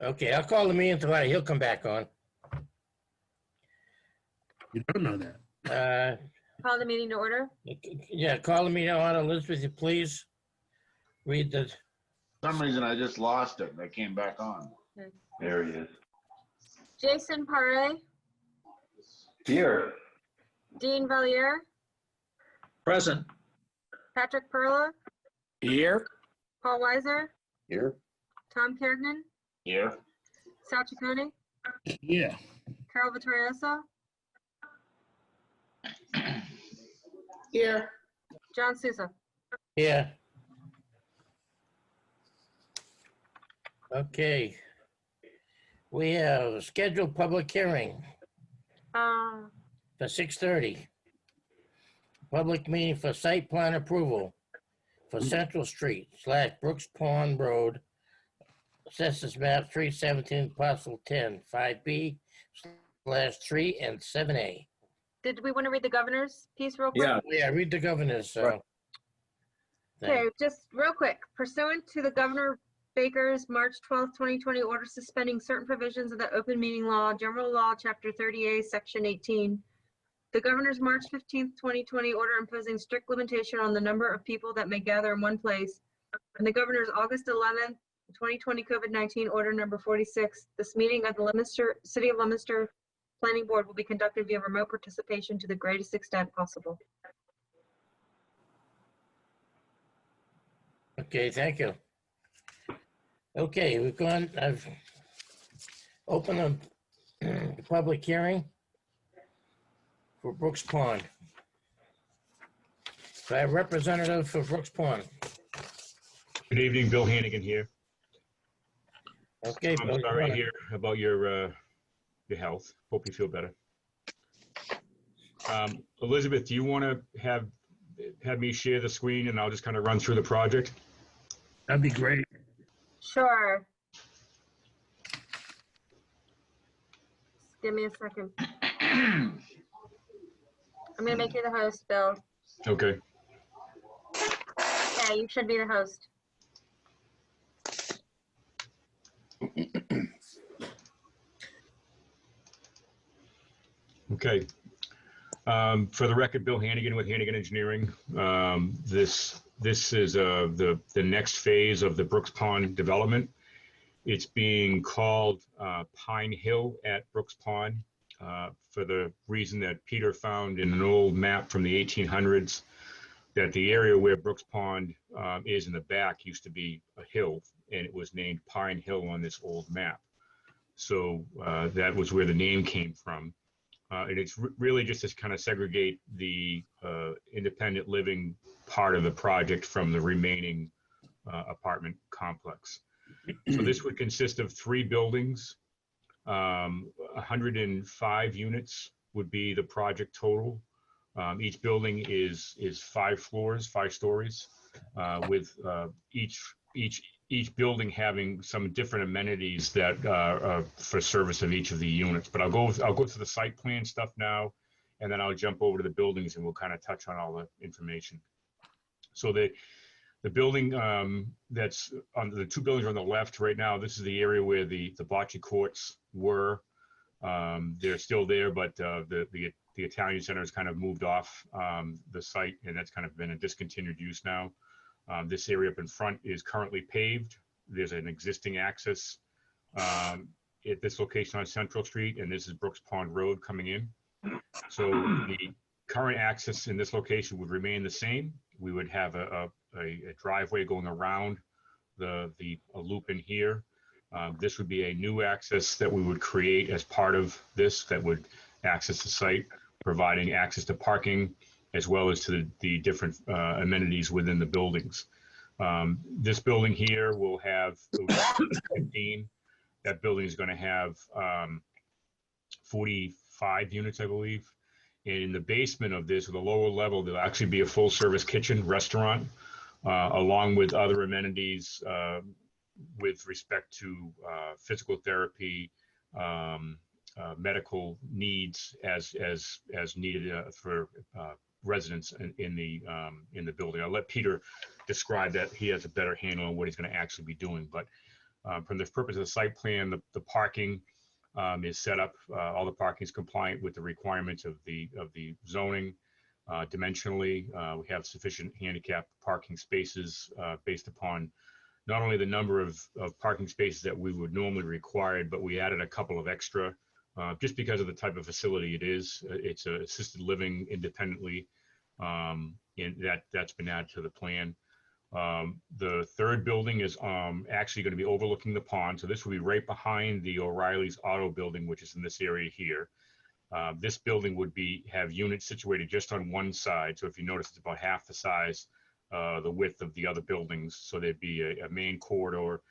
Okay, I'll call the meeting to order. He'll come back on. You don't know that. Call the meeting to order. Yeah, call the meeting to order. Elizabeth, you please read the, For some reason, I just lost it. I came back on. Okay. There he is. Jason Paré, Here. Dean Valier, Present. Patrick Perla, Here. Paul Weiser, Here. Tom Kergnen, Here. Sal Ciccone, Yeah. Carol Vittorioso, Here. John Sousa. yeah. Okay. We have a scheduled public hearing for 6:30. Public meeting for site plan approval for Central Street / Brooks Pond Road, Assessors Map 317, Parcel 10, 5B/3 and 7A. Did we want to read the governor's piece real quick? Yeah. Yeah, read the governor's. Right. Okay, just real quick. Pursuant to the Governor Baker's March 12th, 2020 order suspending certain provisions of the open meeting law, general law, chapter 30A, section 18. The governor's March 15th, 2020 order imposing strict limitation on the number of people that may gather in one place. And the governor's August 11th, 2020 COVID-19 order number 46. This meeting of the City of Leominster Planning Board will be conducted via remote participation to the greatest extent possible. Okay, thank you. Okay, I've opened the public hearing for Brooks Pond. So I have representative for Brooks Pond. Good evening, Bill Hannigan here. Okay, I'm Bill, sorry to hear about your health. Hope you feel better. Elizabeth, do you want to have me share the screen and I'll just kind of run through the project? That'd be great. Sure. Just give me a second. I'm gonna make you the host, Bill. Okay. Yeah, you should be the host. Okay. For the record, Bill Hannigan with Hannigan Engineering. This is the next phase of the Brooks Pond development. It's being called Pine Hill at Brooks Pond for the reason that Peter found in an old map from the 1800s that the area where Brooks Pond is in the back used to be a hill, and it was named Pine Hill on this old map. So that was where the name came from. And it's really just to kind of segregate the independent living part of the project from the remaining apartment complex. So this would consist of 3 buildings. 105 units would be the project total. Each building is 5 floors, 5 stories, with each building having some different amenities that are for service of each of the units. But I'll go through the site plan stuff now, and then I'll jump over to the buildings and we'll kind of touch on all the information. So the building that's on the 2 buildings on the left right now, this is the area where the bocce courts were. They're still there, but the Italian Center has kind of moved off the site, and that's kind of been a discontinued use now. This area up in front is currently paved. There's an existing access at this location on Central Street, and this is Brooks Pond Road coming in. So the current access in this location would remain the same. We would have a driveway going around a loop in here. This would be a new access that we would create as part of this that would access the site, providing access to parking, as well as to the different amenities within the buildings. This building here will have 15. That building is going to have 45 units, I believe. And in the basement of this, or the lower level, there'll actually be a full-service kitchen, restaurant, along with other amenities with respect to physical therapy, medical needs as needed for residents in the building. I'll let Peter describe that. He has a better handle on what he's going to actually be doing. But From the purpose of the site plan, the parking is set up. All the parking is compliant with the requirements of the zoning. Dimensionally, we have sufficient handicap parking spaces based upon not only the number of parking spaces that we would normally require, but we added a couple of extra just because of the type of facility it is. It's a assisted living independently, and that's been added to the plan. The third building is actually going to be overlooking the pond. So this will be right behind the O'Reilly's Auto building, which is in this area here. This building would have units situated just on one side. So if you notice, it's about half the size, the width of the other buildings. So there'd be a main corridor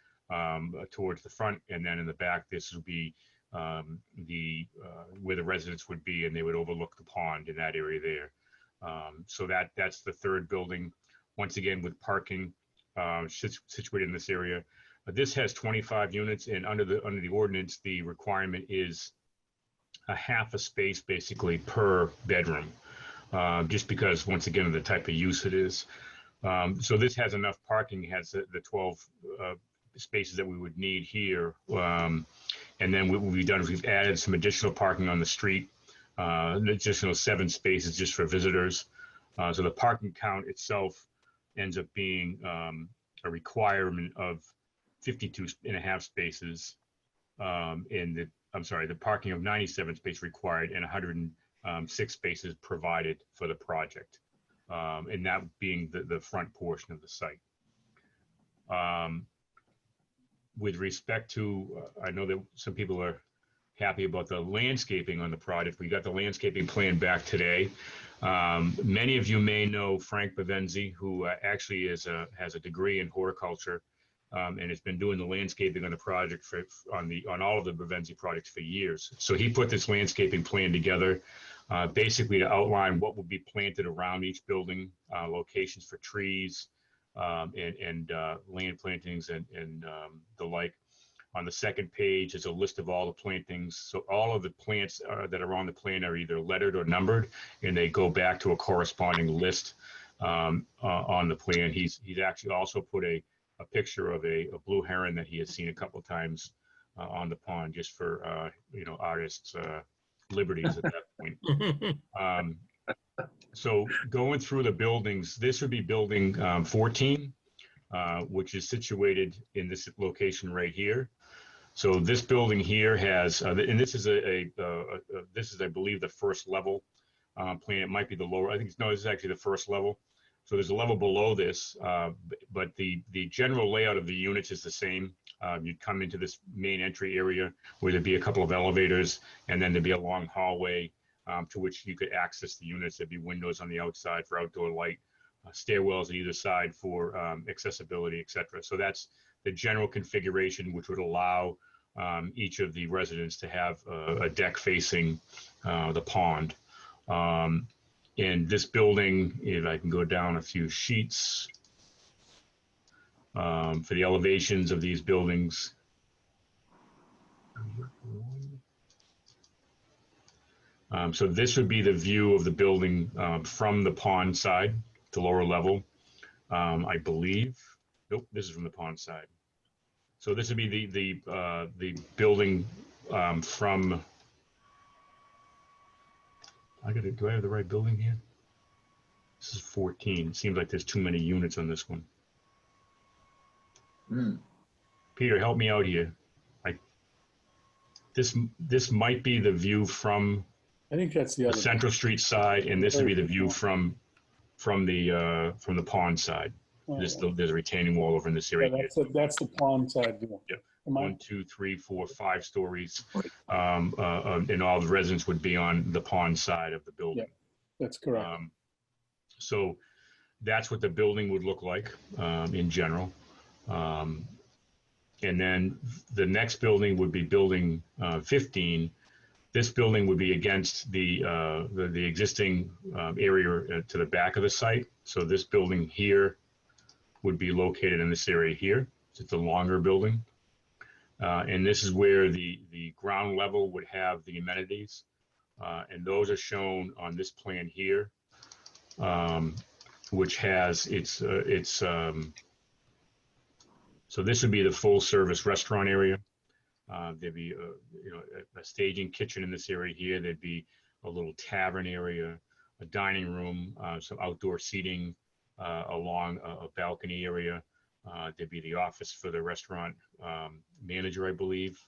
towards the front, and then in the back, this would be where the residents would be, and they would overlook the pond in that area there. So that's the third building. Once again, with parking situated in this area. This has 25 units, and under the ordinance, the requirement is a half a space basically per bedroom, just because, once again, of the type of use it is. So this has enough parking, it has the 12 spaces that we would need here. And then what we've done is we've added some additional parking on the street, an additional 7 spaces just for visitors. So the parking count itself ends up being a requirement of 52.5 spaces, the parking of 97 spaces required and 106 spaces provided for the project, and that being the front portion of the site. With respect to, I know that some people are happy about the landscaping on the project. We got the landscaping plan back today. Many of you may know Frank Bavenzi, who actually has a degree in horticulture, and has been doing the landscaping on the project on all of the Bavenzi projects for years. So he put this landscaping plan together, basically to outline what would be planted around each building, locations for trees, and land plantings and the like. On the second page is a list of all the plantings. So all of the plants that are on the plan are either lettered or numbered, and they go back to a corresponding list on the plan. He's actually also put a picture of a blue heron that he has seen a couple of times on the pond, just for artists' liberties at that point. So going through the buildings, this would be building 14, which is situated in this location right here. So this building here has, and this is this is, I believe, the first level plan. It might be the lower. I think this is actually the first level. So there's a level below this, but the general layout of the units is the same. You'd come into this main entry area where there'd be a couple of elevators, and then there'd be a long hallway to which you could access the units. There'd be windows on the outside for outdoor light, stairwells on either side for accessibility, etc. So that's the general configuration, which would allow each of the residents to have a deck facing the pond. In this building, if I can go down a few sheets, for the elevations of these buildings. So this would be the view of the building from the pond side, the lower level, I believe. Nope, this is from the pond side. So this would be the building from. Do I have the right building here? This is 14. It seems like there's too many units on this one. Peter, help me out here. This might be the view from. I think that's the other Central Street side, and this would be the view from the pond side. There's a retaining wall over in this area. Yeah, that's the pond side view. Yeah. 1, 2, 3, 4, 5 stories, and all the residents would be on the pond side of the building. Yeah, that's correct. So that's what the building would look like in general. And then the next building would be building 15. This building would be against the existing area to the back of the site. So this building here would be located in this area here. It's a longer building. And this is where the ground level would have the amenities. And those are shown on this plan here, which has So this would be the full service restaurant area. There'd be a staging kitchen in this area here. There'd be a little tavern area, a dining room, some outdoor seating along a balcony area. There'd be the office for the restaurant manager, I believe.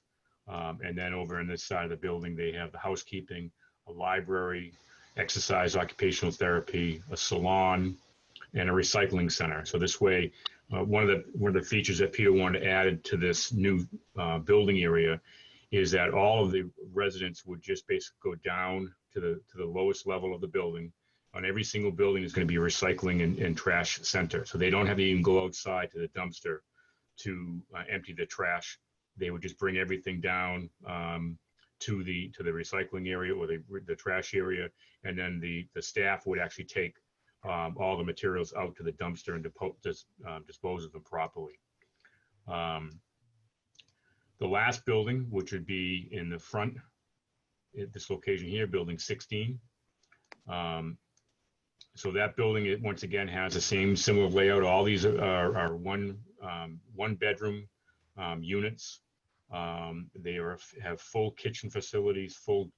And then over on this side of the building, they have the housekeeping, a library, exercise, occupational therapy, a salon, and a recycling center. So this way, one of the features that Peter wanted to add to this new building area is that all of the residents would just basically go down to the lowest level of the building. On every single building is going to be a recycling and trash center. So they don't have to even go outside to the dumpster to empty the trash. They would just bring everything down to the recycling area or the trash area, and then the staff would actually take all the materials out to the dumpster and dispose of them properly. The last building, which would be in the front at this location here, building 16. So that building, once again, has the same similar layout. All these are one bedroom units. They have full kitchen facilities, full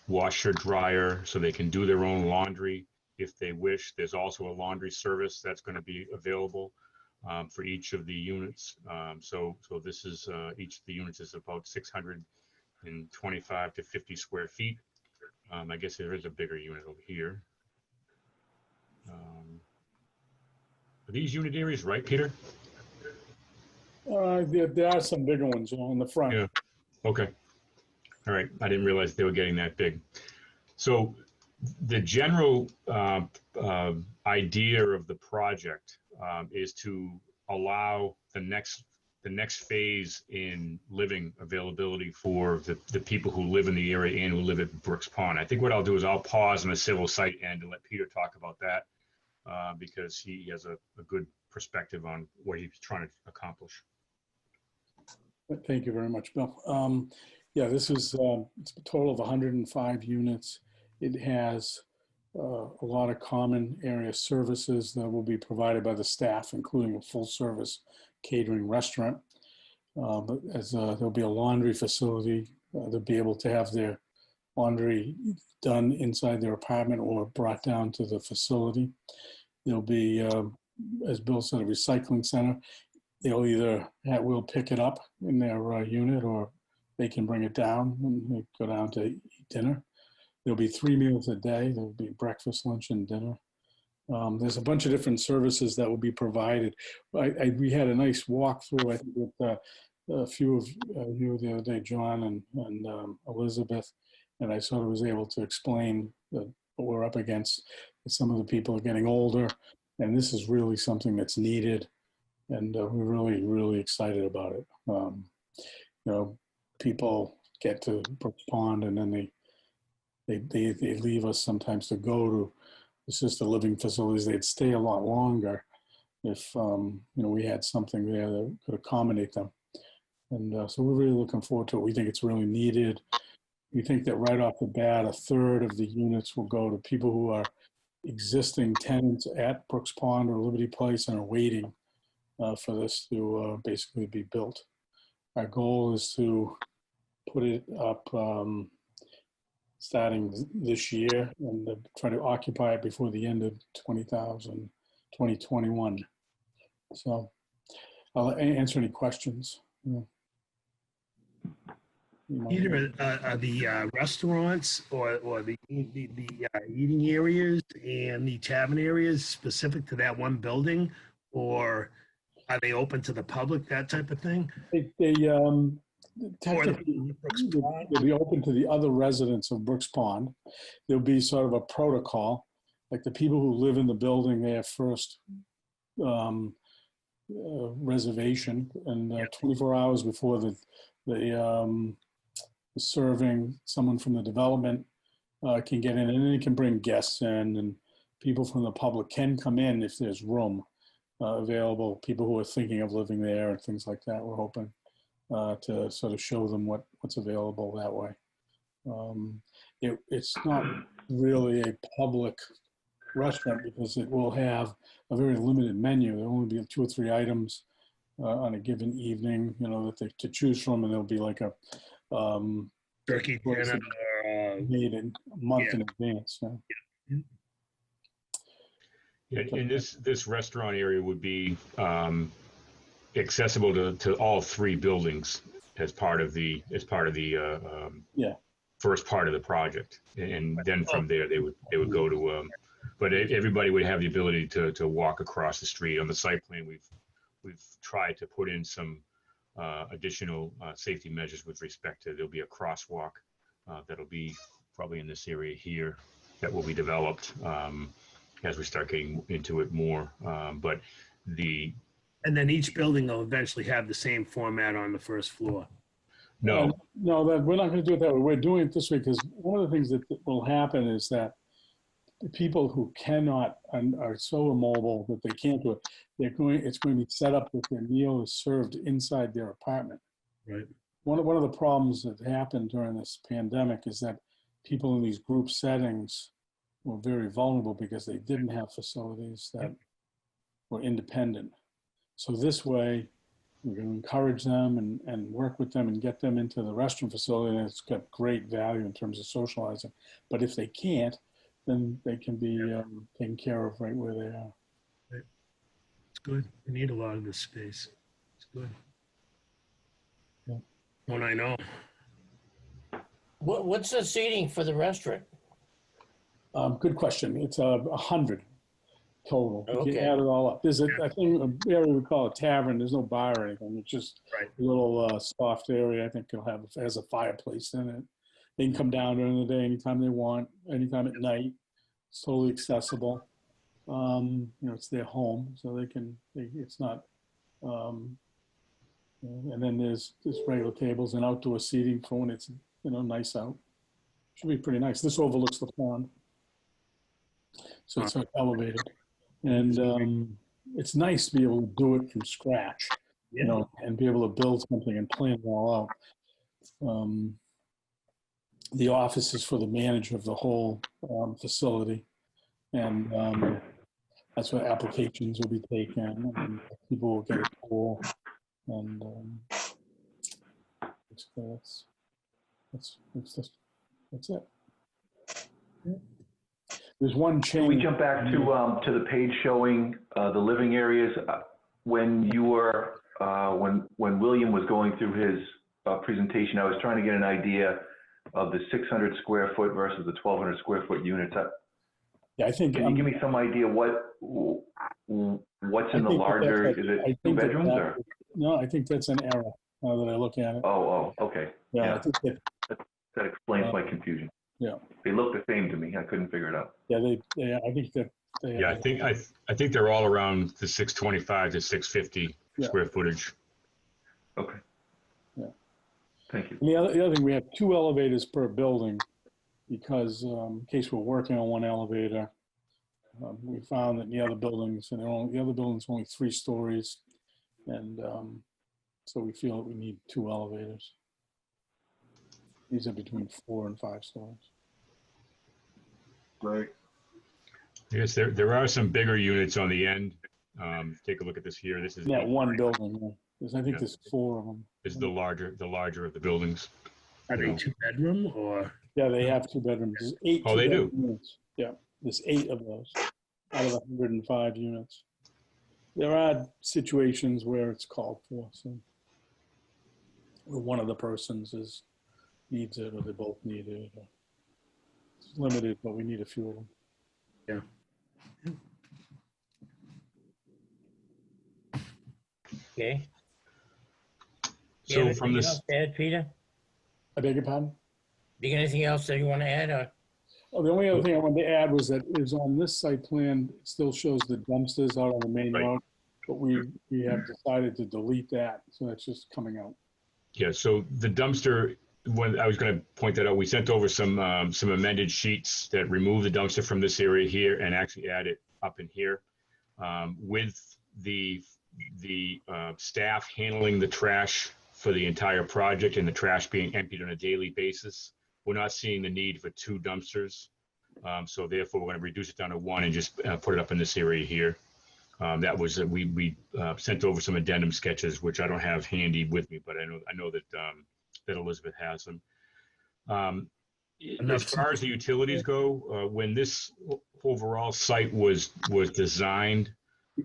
washer, dryer, so they can do their own laundry if they wish. There's also a laundry service that's going to be available for each of the units. So this is each of the units is about 625 to 50 square feet. I guess there is a bigger unit over here. Are these unit areas right, Peter? There are some bigger ones on the front. Yeah. Okay. All right. I didn't realize they were getting that big. So the general idea of the project is to allow the next phase in living availability for the people who live in the area and who live at Brooks Pond. I think what I'll do is I'll pause on the civil site end and let Peter talk about that because he has a good perspective on what he's trying to accomplish. Thank you very much, Bill. Yeah, this is it's a total of 105 units. It has a lot of common area services that will be provided by the staff, including a full service catering restaurant. There'll be a laundry facility. They'll be able to have their laundry done inside their apartment or brought down to the facility. There'll be, as Bill said, a recycling center. They'll either we'll pick it up in their unit, or they can bring it down when they go down to eat dinner. There'll be 3 meals a day. There'll be breakfast, lunch, and dinner. There's a bunch of different services that will be provided. We had a nice walkthrough, I think, with a few of you the other day, John and Elizabeth, and I sort of was able to explain what we're up against. Some of the people are getting older, and this is really something that's needed, and we're really, really excited about it. People get to Brooks Pond, and then they leave us sometimes to go to assisted living facilities. They'd stay a lot longer if we had something there that could accommodate them. And so we're really looking forward to it. We think it's really needed. We think that right off the bat, 1/3 of the units will go to people who are existing tenants at Brooks Pond or Liberty Place and are waiting for this to basically be built. Our goal is to put it up starting this year and try to occupy it before the end of 2021. So I'll answer any questions. Peter, are the restaurants or the eating areas and the tavern areas specific to that one building, or are they open to the public, that type of thing? Technically, they'll be open to the other residents of Brooks Pond. There'll be sort of a protocol, like the people who live in the building, they have first reservation, and 24 hours before the serving, someone from the development can get in, and then they can bring guests in, and people from the public can come in if there's room available, people who are thinking of living there and things like that. We're hoping to sort of show them what's available that way. It's not really a public restaurant because it will have a very limited menu. There will only be 2 or 3 items, on a given evening, to choose from, and there'll be like a Turkey dinner. made a month Yeah. in advance. Yeah. Yeah, and this restaurant area would be accessible to all three buildings as part of the Yeah. first part of the project, and then from there they would go to. But everybody would have the ability to walk across the street. On the site plan, we've tried to put in some additional safety measures with respect to, there'll be a crosswalk that'll be probably in this area here that will be developed as we start getting into it more. But And then each building will eventually have the same format on the first floor. no, No, we're not going to do it that way. We're doing it this way because one of the things that will happen is that the people who cannot and are so immobile that they can't do it, it's going to be set up that their meal is served inside their apartment. Right. One of the problems that happened during this pandemic is that people in these group settings were very vulnerable because they didn't have facilities that were independent. So this way, we're going to encourage them and work with them and get them into the restroom facility, and it's got great value in terms of socializing. But if they can't, then they can be taken care of right where they are. It's good. We need a lot of this space. It's good. Yeah. One I know. What's the seating for the restaurant? Good question. It's 100 total. If you Okay. add it all up. There's I think an area we call a tavern. There's no bar or anything. It's just Right. a little soft area. I think has a fireplace in it. They can come down during the day anytime they want, anytime at night. It's totally accessible. It's their home, so it's not, and then there's regular tables and outdoor seating for when it's, nice out. Should be pretty nice. This overlooks the pond. So it's elevated. And it's nice to be able to do it from scratch, and be able to build something and plan it all out. The office is for the manager of the whole facility. And that's where applications will be taken and people will get a tour. And that's it. There's one Can we change. jump back to the page showing the living areas? When you were, when William was going through his presentation, I was trying to get an idea of the 600 square foot versus the 1,200 square foot units. Yeah, I think. Can you give me some idea what's in the larger, is it 2 bedrooms or? No, I think that's an error now that I look at it. Oh, okay. Yeah, I think That explains my confusion. Yeah. They look the same to me. I couldn't figure it out. Yeah, I think that. yeah, I think they're all around the 625 to 650 square footage. Okay. Yeah. Thank you. And the other thing, we have 2 elevators per building because in case we're working on one elevator, we found that the other buildings, the other building's only 3 stories. And so we feel that we need 2 elevators. These are between 4 and 5 stories. Great. Yes, there are some bigger units on the end. Take a look at this here. This is one building. I think there's 4 of them. This is the larger of the buildings. Are they 2-bedroom or? Yeah, they have 2 bedrooms. There's 8. Oh, they do? Units. Yeah, there's 8 of those out of 105 units. There are situations where it's called for, so where one of the persons needs it, or they both need it. It's limited, but we need a few of them. Yeah. Okay. So from this, else to add, Peter? I beg your pardon? Do you got anything else that you want to add? Or? Oh, the only other thing I wanted to add was that is on this site plan, it still shows the dumpsters out on the main Right. road, but we have decided to delete that, so that's just coming out. yeah, so the dumpster, when I was going to point that out, we sent over some amended sheets that remove the dumpster from this area here and actually add it up in here. With the staff handling the trash for the entire project and the trash being emptied on a daily basis, we're not seeing the need for 2 dumpsters. So therefore, we're going to reduce it down to 1 and just put it up in this area here. That was, we sent over some addendum sketches, which I don't have handy with me, but I know that, that Elizabeth has them. As far as the utilities go, when this overall site was designed,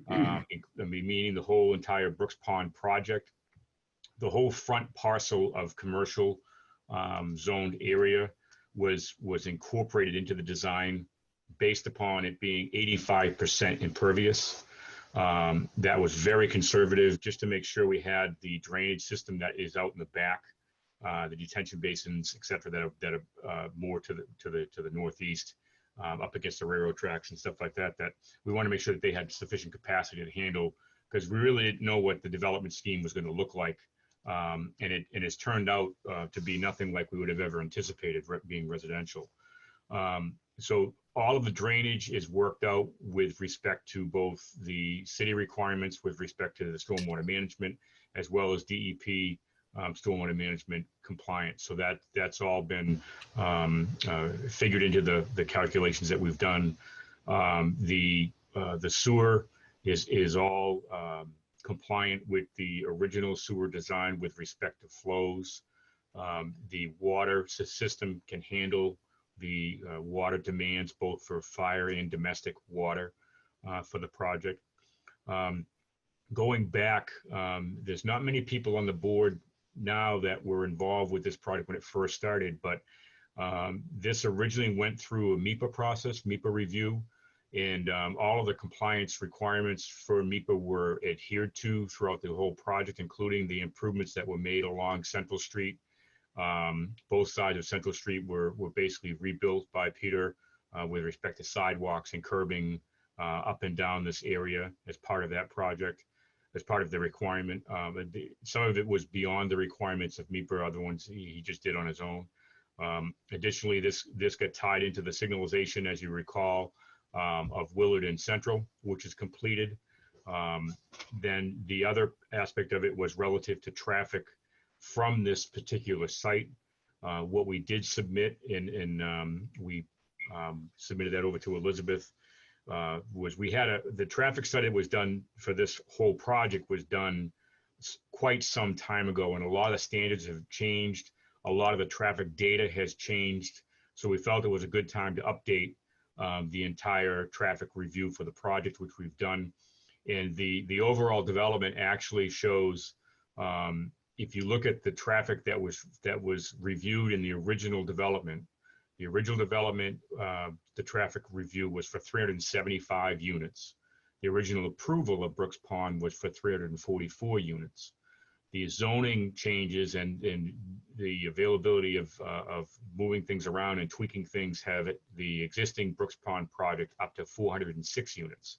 I mean, meaning the whole entire Brooks Pond project, the whole front parcel of commercial zoned area was incorporated into the design based upon it being 85% impervious. That was very conservative, just to make sure we had the drainage system that is out in the back, the detention basins, et cetera, that are more to the northeast, up against the railroad tracks and stuff like that. That we want to make sure that they had sufficient capacity to handle, because we really didn't know what the development scheme was going to look like, and it's turned out to be nothing like we would have ever anticipated being residential. So all of the drainage is worked out with respect to both the city requirements with respect to the stormwater management, as well as DEP stormwater management compliance. So that's all been figured into the calculations that we've done. The sewer is all compliant with the original sewer design with respect to flows. The water system can handle the water demands both for fire and domestic water for the project. Going back, there's not many people on the board now that were involved with this project when it first started, but this originally went through a MEPA process, MEPA review, and all of the compliance requirements for MEPA were adhered to throughout the whole project, including the improvements that were made along Central Street. Both sides of Central Street were basically rebuilt by Peter with respect to sidewalks and curbing up and down this area as part of that project, as part of the requirement. Some of it was beyond the requirements of MEPA, other ones he just did on his own. Additionally, this got tied into the signalization, as you recall, of Willard and Central, which is completed. Then the other aspect of it was relative to traffic from this particular site. What we did submit, and we submitted that over to Elizabeth, was we had the traffic study was done for this whole project was done quite some time ago, and a lot of the standards have changed. A lot of the traffic data has changed. So we felt it was a good time to update the entire traffic review for the project, which we've done. And the overall development actually shows, if you look at the traffic that was reviewed in the original development, the traffic review was for 375 units. The original approval of Brooks Pond was for 344 units. The zoning changes and the availability of moving things around and tweaking things have the existing Brooks Pond project up to 406 units.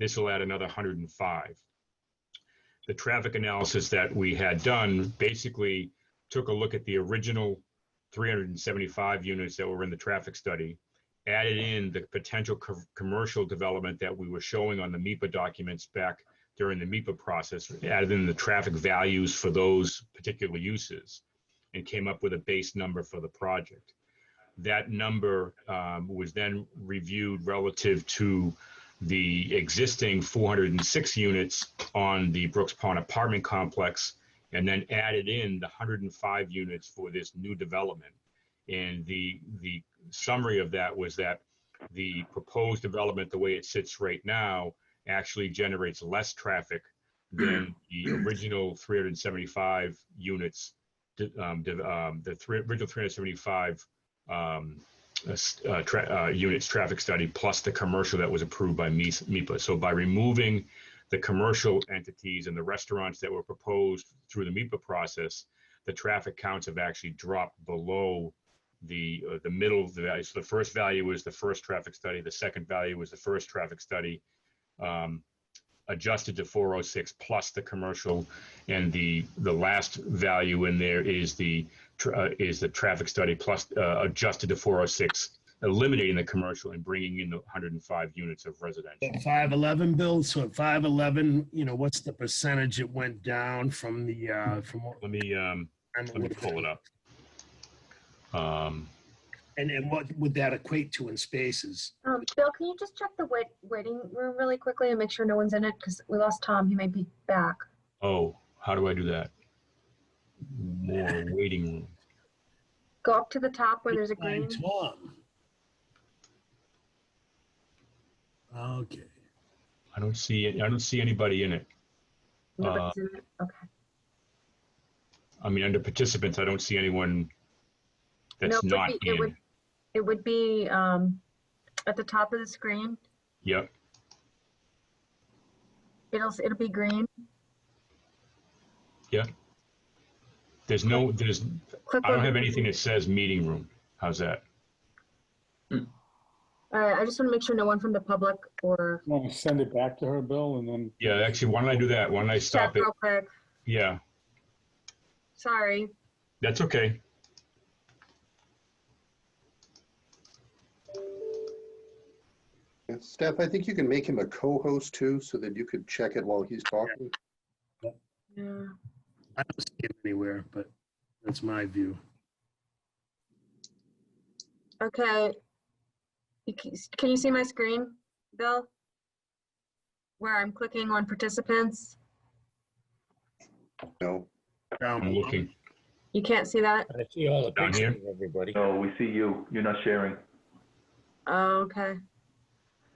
This will add another 105. The traffic analysis that we had done basically took a look at the original 375 units that were in the traffic study, added in the potential commercial development that we were showing on the MEPA documents back during the MEPA process, added in the traffic values for those particular uses, and came up with a base number for the project. That number was then reviewed relative to the existing 406 units on the Brooks Pond apartment complex, and then added in the 105 units for this new development. And the summary of that was that the proposed development, the way it sits right now, actually generates less traffic than the original 375 units, original 375 units traffic study, plus the commercial that was approved by MEPA. So by removing the commercial entities and the restaurants that were proposed through the MEPA process, the traffic counts have actually dropped below the middle of the value. So the first value was the first traffic study. The second value was the first traffic study, adjusted to 406 plus the commercial, and the last value in there is the traffic study plus adjusted to 406, eliminating the commercial and bringing in the 105 units of residential. 511, Bill. So at 511, what's the percentage it went down from the from what? Let me pull it up. And what would that equate to in spaces? Bill, can you just check the waiting room really quickly and make sure no one's in it? Because we lost Tom. He may be back. Oh, how do I do that? More waiting room. Go up to the top where there's a green. Tom. Okay. I don't see anybody in it. Nobody's in it? Okay. I mean, under participants, I don't see anyone that's No, not in. It would be at the top of the screen. Yep. It'll be green. Yeah. I Click don't on- have anything that says meeting room. How's that? All right, I just want to make sure no one from the public or. Want to send it back to her, Bill, and then? Yeah, actually, why don't I do that? Why don't I stop Check it? real quick. Yeah, Sorry. that's okay. Steph, I think you can make him a co-host too, so that you could check it while he's talking. Yeah. I don't see it anywhere, but that's my view. Okay. Can you see my screen, Bill? Where I'm clicking on participants? No. I'm looking. You can't see that? I see all the Down here? pictures of everybody. No, we see you. You're not sharing. Oh, okay.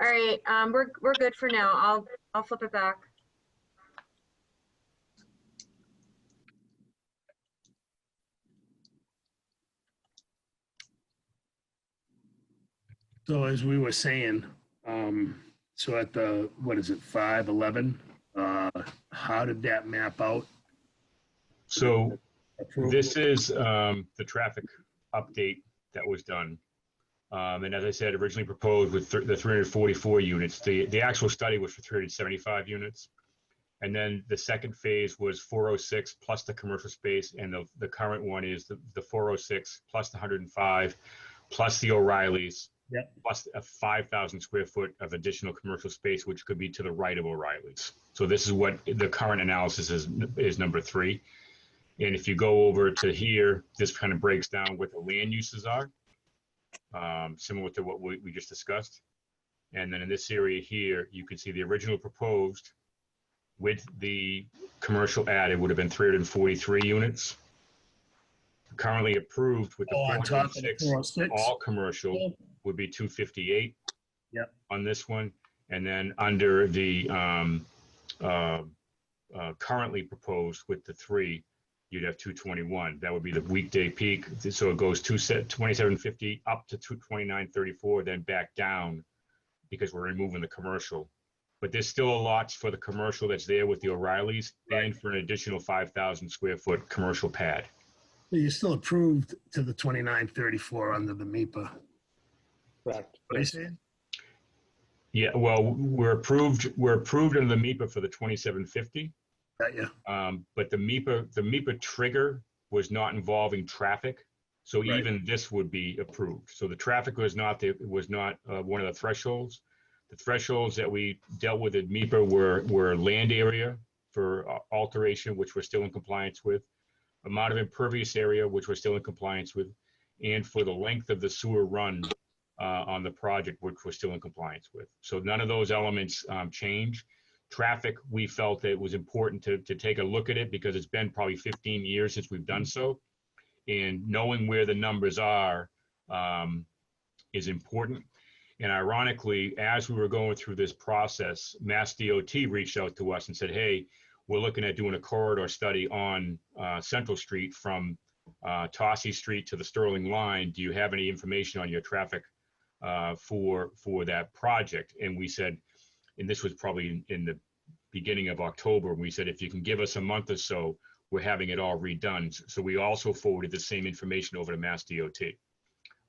All right, we're good for now. I'll flip it back. So as we were saying, so at the, what is it, 511, how did that map out? So Approval? this is the traffic update that was done. And as I said, originally proposed with the 344 units. The actual study was for 375 units. And then the second phase was 406 plus the commercial space. And the current one is the 406 plus the 105 plus the O'Reilly's. Yep. Plus a 5,000 square foot of additional commercial space, which could be to the right of O'Reilly's. So this is what the current analysis is number 3. And if you go over to here, this kind of breaks down what the land uses are, similar to what we just discussed. And then in this area here, you can see the original proposed with the commercial added would have been 343 units. Currently approved with the Oh, on top of the 406, 406? all commercial would be 258. Yep. On this one. And then under the currently proposed with the 3, you'd have 221. That would be the weekday peak. So it goes 2750 up to 2934, then back down because we're removing the commercial. But there's still lots for the commercial that's there with the O'Reilly's and for an additional 5,000 square foot commercial pad. So you're still approved to the 2934 under the MIPA. Correct. What are you saying? Yeah, well, we're approved under the MIPA for the 2750. Got you. But the MIPA trigger was not involving traffic. So Right. even this would be approved. So the traffic was not one of the thresholds. The thresholds that we dealt with at MIPA were land area for alteration, which we're still in compliance with, amount of impervious area, which we're still in compliance with, and for the length of the sewer run on the project, which we're still in compliance with. So none of those elements change. Traffic, we felt that it was important to take a look at it because it's been probably 15 years since we've done so. And knowing where the numbers are is important. And ironically, as we were going through this process, Mass DOT reached out to us and said, hey, we're looking at doing a corridor study on Central Street from Tossie Street to the Sterling line. Do you have any information on your traffic for that project? And we said, and this was probably in the beginning of October, we said, if you can give us a month or so, we're having it all redone. So we also forwarded the same information over to Mass DOT.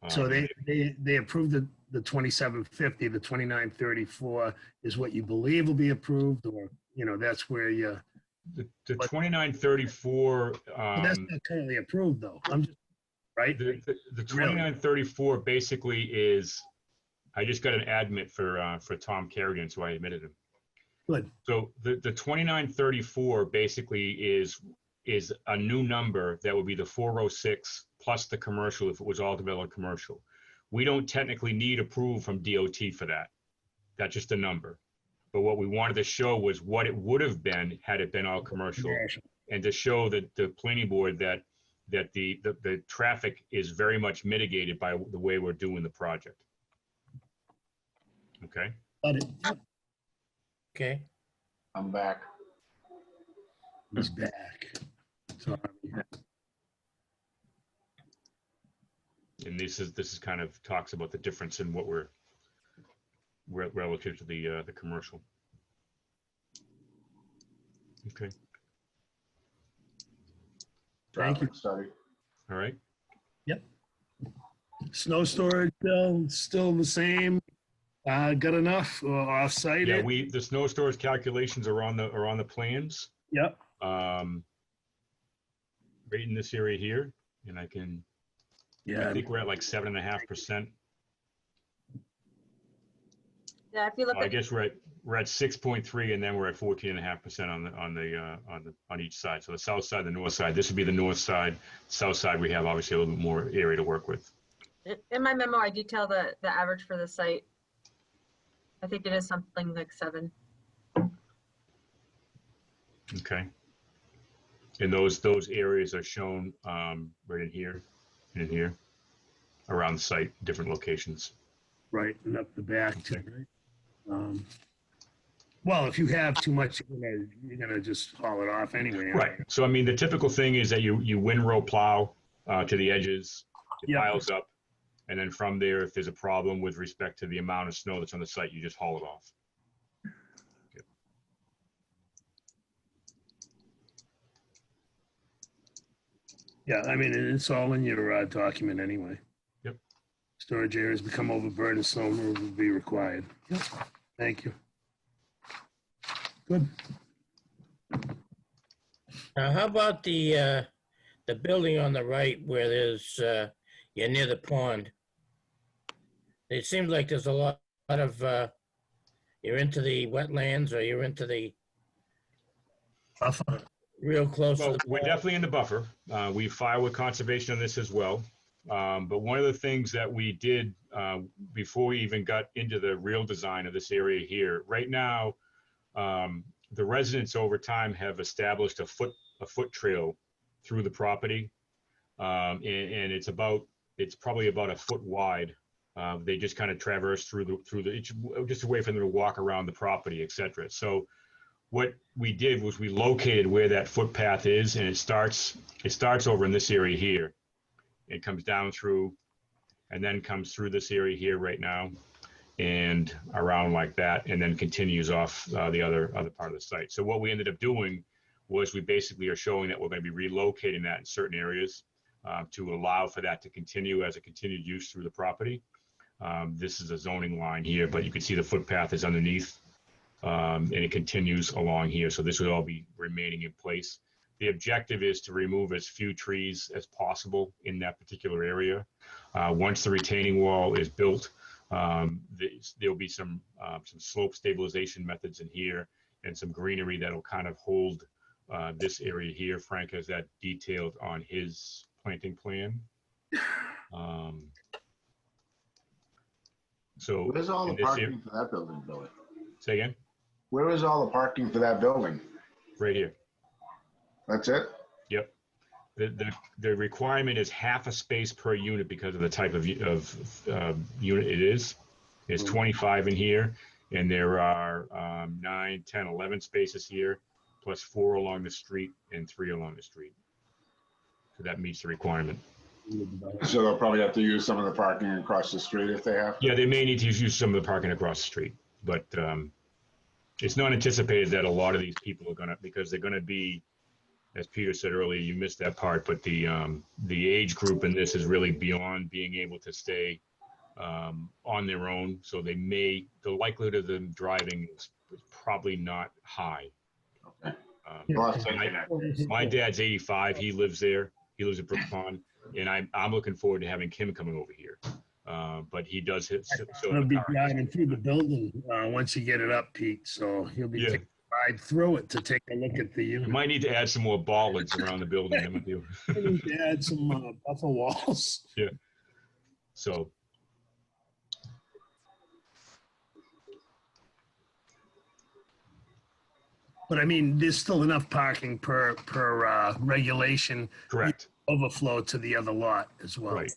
So they approved the 2750, the 2934 is what you believe will be approved, or, that's where you. The 2934. That's not totally approved though. I'm just, right? The 2934 basically is, I just got an admit for Tom Kerrigan, so I admitted him. Good. So the 2934 basically is a new number that would be the 406 plus the commercial if it was all developed commercial. We don't technically need approval from DOT for that. That's just a number. But what we wanted to show was what it would have been had it been all commercial, and to show that the planning board that the traffic is very much mitigated by the way we're doing the project. Okay. Got it. Okay. I'm back. He's back. Sorry. And this is kind of talks about the difference in what we're relative to the commercial. Okay. Thank you. Traffic study. All right. Yep. Snow storage still the same. Got enough off-site? Yeah, the snow storage calculations are on the plans. Yep. Right in this area here, and I think we're at like 7.5%. Yeah, if you look I at, guess we're at 6.3, and then we're at 14.5% on each side. So the south side, the north side. This would be the north side. South side, we have obviously a little bit more area to work with. in my memo, I detail the average for the site. I think it is something like 7. Okay. And those areas are shown right in here and in here around the site, different locations. Right, and up the back too, right? Well, if you have too much, you're gonna just haul it off anyway. Right. So, I mean, the typical thing is that you windrow plow to the edges, it Yep. piles up, and then from there, if there's a problem with respect to the amount of snow that's on the site, you just haul it off. Yeah, I mean, it's all in your document anyway. Yep. Storage areas become overburdened, snow removal will be required. Yep. Thank you. Good. Now, how about the building on the right where there's, you're near the pond? It seems like there's a lot of, you're into the wetlands or you're into the real close to Well, the we're pond. definitely in the buffer. We file with conservation on this as well. But one of the things that we did before we even got into the real design of this area here, right now, the residents over time have established a foot trail through the property, and it's probably about a foot wide. They just kind of traverse through the just a way for them to walk around the property, et cetera. So what we did was we located where that footpath is, and it starts over in this area here. It comes down through, and then comes through this area here right now, and around like that, and then continues off the other part of the site. So what we ended up doing was we basically are showing that we're going to be relocating that in certain areas to allow for that to continue as a continued use through the property. This is a zoning line here, but you can see the footpath is underneath, and it continues along here. So this would all be remaining in place. The objective is to remove as few trees as possible in that particular area. Once the retaining wall is built, there'll be some slope stabilization methods in here and some greenery that'll kind of hold this area here. Frank has that detailed on his planting plan. So Where's all the in this parking for that building, Billy? say again, Where is all the parking for that building? right here. That's it? Yep. The requirement is half a space per unit because of the type of unit it is. There's 25 in here, and there are 9, 10, 11 spaces here, plus 4 along the street and 3 along the street. So that meets the requirement. So they'll probably have to use some of the parking across the street if they have to? Yeah, they may need to use some of the parking across the street, but it's not anticipated that a lot of these people are gonna, because they're gonna be, as Peter said earlier, you missed that part, but the age group in this is really beyond being able to stay on their own. So the likelihood of them driving is probably not high. Okay. Well, I was thinking that. My dad's 85. He lives there. He lives at Brook Pond, and I'm looking forward to having Kim coming over here. But he does hit. He'll be driving through the building once you get it up, Pete. So he'll be taking a ride through it to take a look at the You unit. might need to add some more bollards around the building. That might be- I need to add some buffer walls. Yeah. So, But I mean, there's still enough parking per regulation. Correct. Overflow to the other lot as well. Right.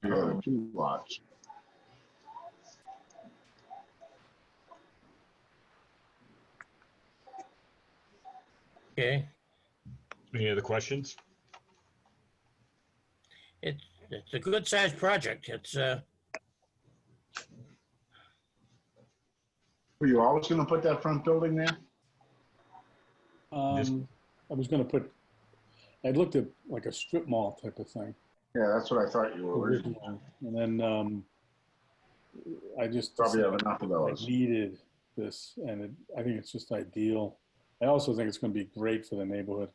Yeah, 2 lots. Okay, Any other questions? it's a good sized project. It's, Were you always gonna put that front building there? I was gonna put, I looked at like a strip mall type of thing Yeah, that's what I thought you were originally. originally. And then I just Probably have decided enough of I those. needed this, and I think it's just ideal. I also think it's gonna be great for the neighborhood.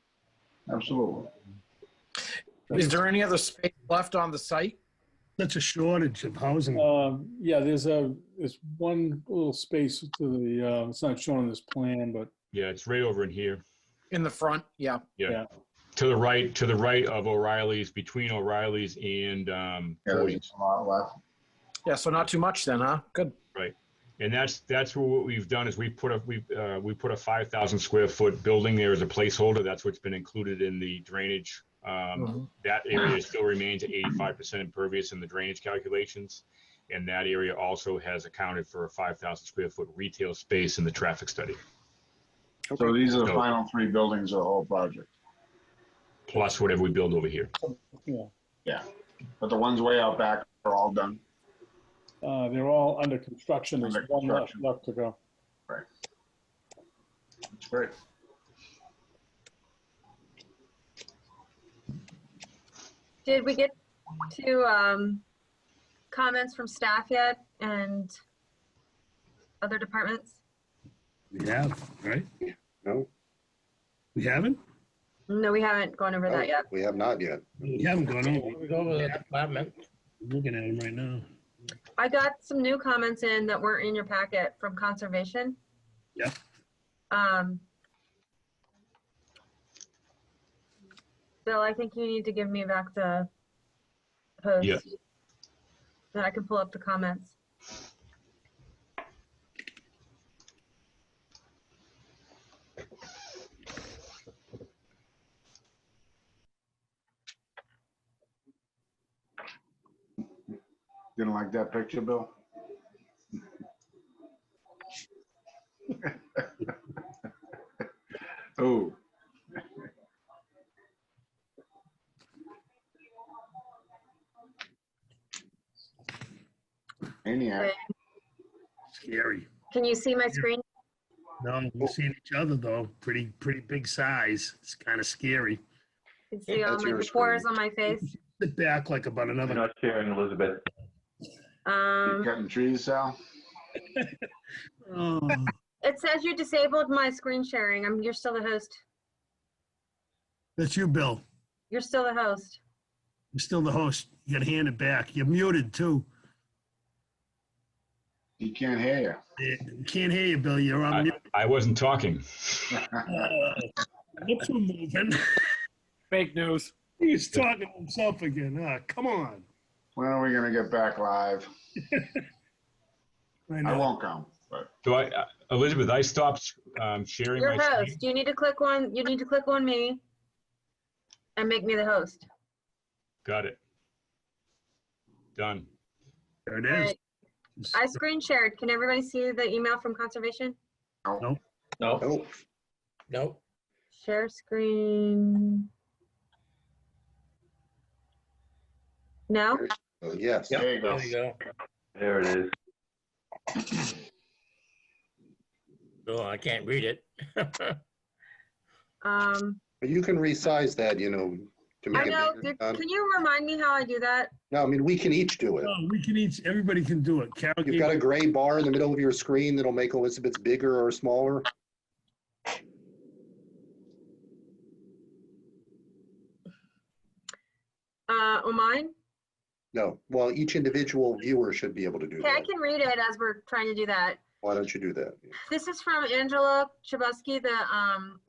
Absolutely. Is there any other space left on the site? Such a shortage of housing. Yeah, there's one little space to the, it's not shown on this plan, but Yeah, it's right over in here. In the front, yeah. Yeah. Yeah. To the right of O'Reilly's, between O'Reilly's and Yeah, 40. there's a lot left. Yeah, so not too much then, huh? Good. And that's what we've done is we put a 5,000 square foot building there as a placeholder. That's what's been included in the drainage. That area still remains at 85% impervious in the drainage calculations. And that area also has accounted for a 5,000 square foot retail space in the traffic study. So these are the So- final 3 buildings of the whole project. Plus whatever we build over here. yeah. Yeah. But the ones way out back are all done. They're all under construction. There's Under one construction. left to go. Right. That's great. Did we get to comments from staff yet and other departments? We have, right? No, We haven't? No, we haven't gone over that yet. we have not yet. We haven't gone over. we go with the department. I'm looking at them right now. I got some new comments in that weren't in your packet from conservation. Yeah. Bill, I think you need to give me back the post. Yeah. Then I can pull up the comments. Didn't like that picture, Bill? Oh. Maniac. Okay. Scary. Can you see my screen? No, we're seeing each other though. Pretty big size. It's kind of scary. You can see all That's my your pores screen. on my face. Sit back like about You're another. not sharing, Elizabeth. You cutting trees, Sal? Oh, It says you disabled my screen sharing. You're still the host. that's you, Bill. You're still the host. You're still the host. You gotta hand it back. You're muted too. He can't hear Can't hear you, Bill. You're on mute. I wasn't talking. Lips were moving. Fake news. He's talking to himself again. Come on. When are we gonna get back live? I I know. won't come, but So Elizabeth, I stopped sharing You're my screen. host. You need to click on me and make me the host. Got it. Done. There it All is. right. I screen shared. Can everybody see the email from conservation? No. Oh, Nope. Share screen. No? yes. there you go. There you go. There it is. Oh, I can't read it. You can resize that, to I make know. it bigger. Can you remind me how I do that? No, I mean, we can each do it. Oh, we can each, everybody can do it. Carol You've gave got a gray bar in the middle of your screen that'll make Elizabeth's bigger or smaller. On mine? No, well, each individual viewer should be able to do Okay, I that. can read it as we're trying to do that. Why don't you do that? This is from Angela Chbosky, the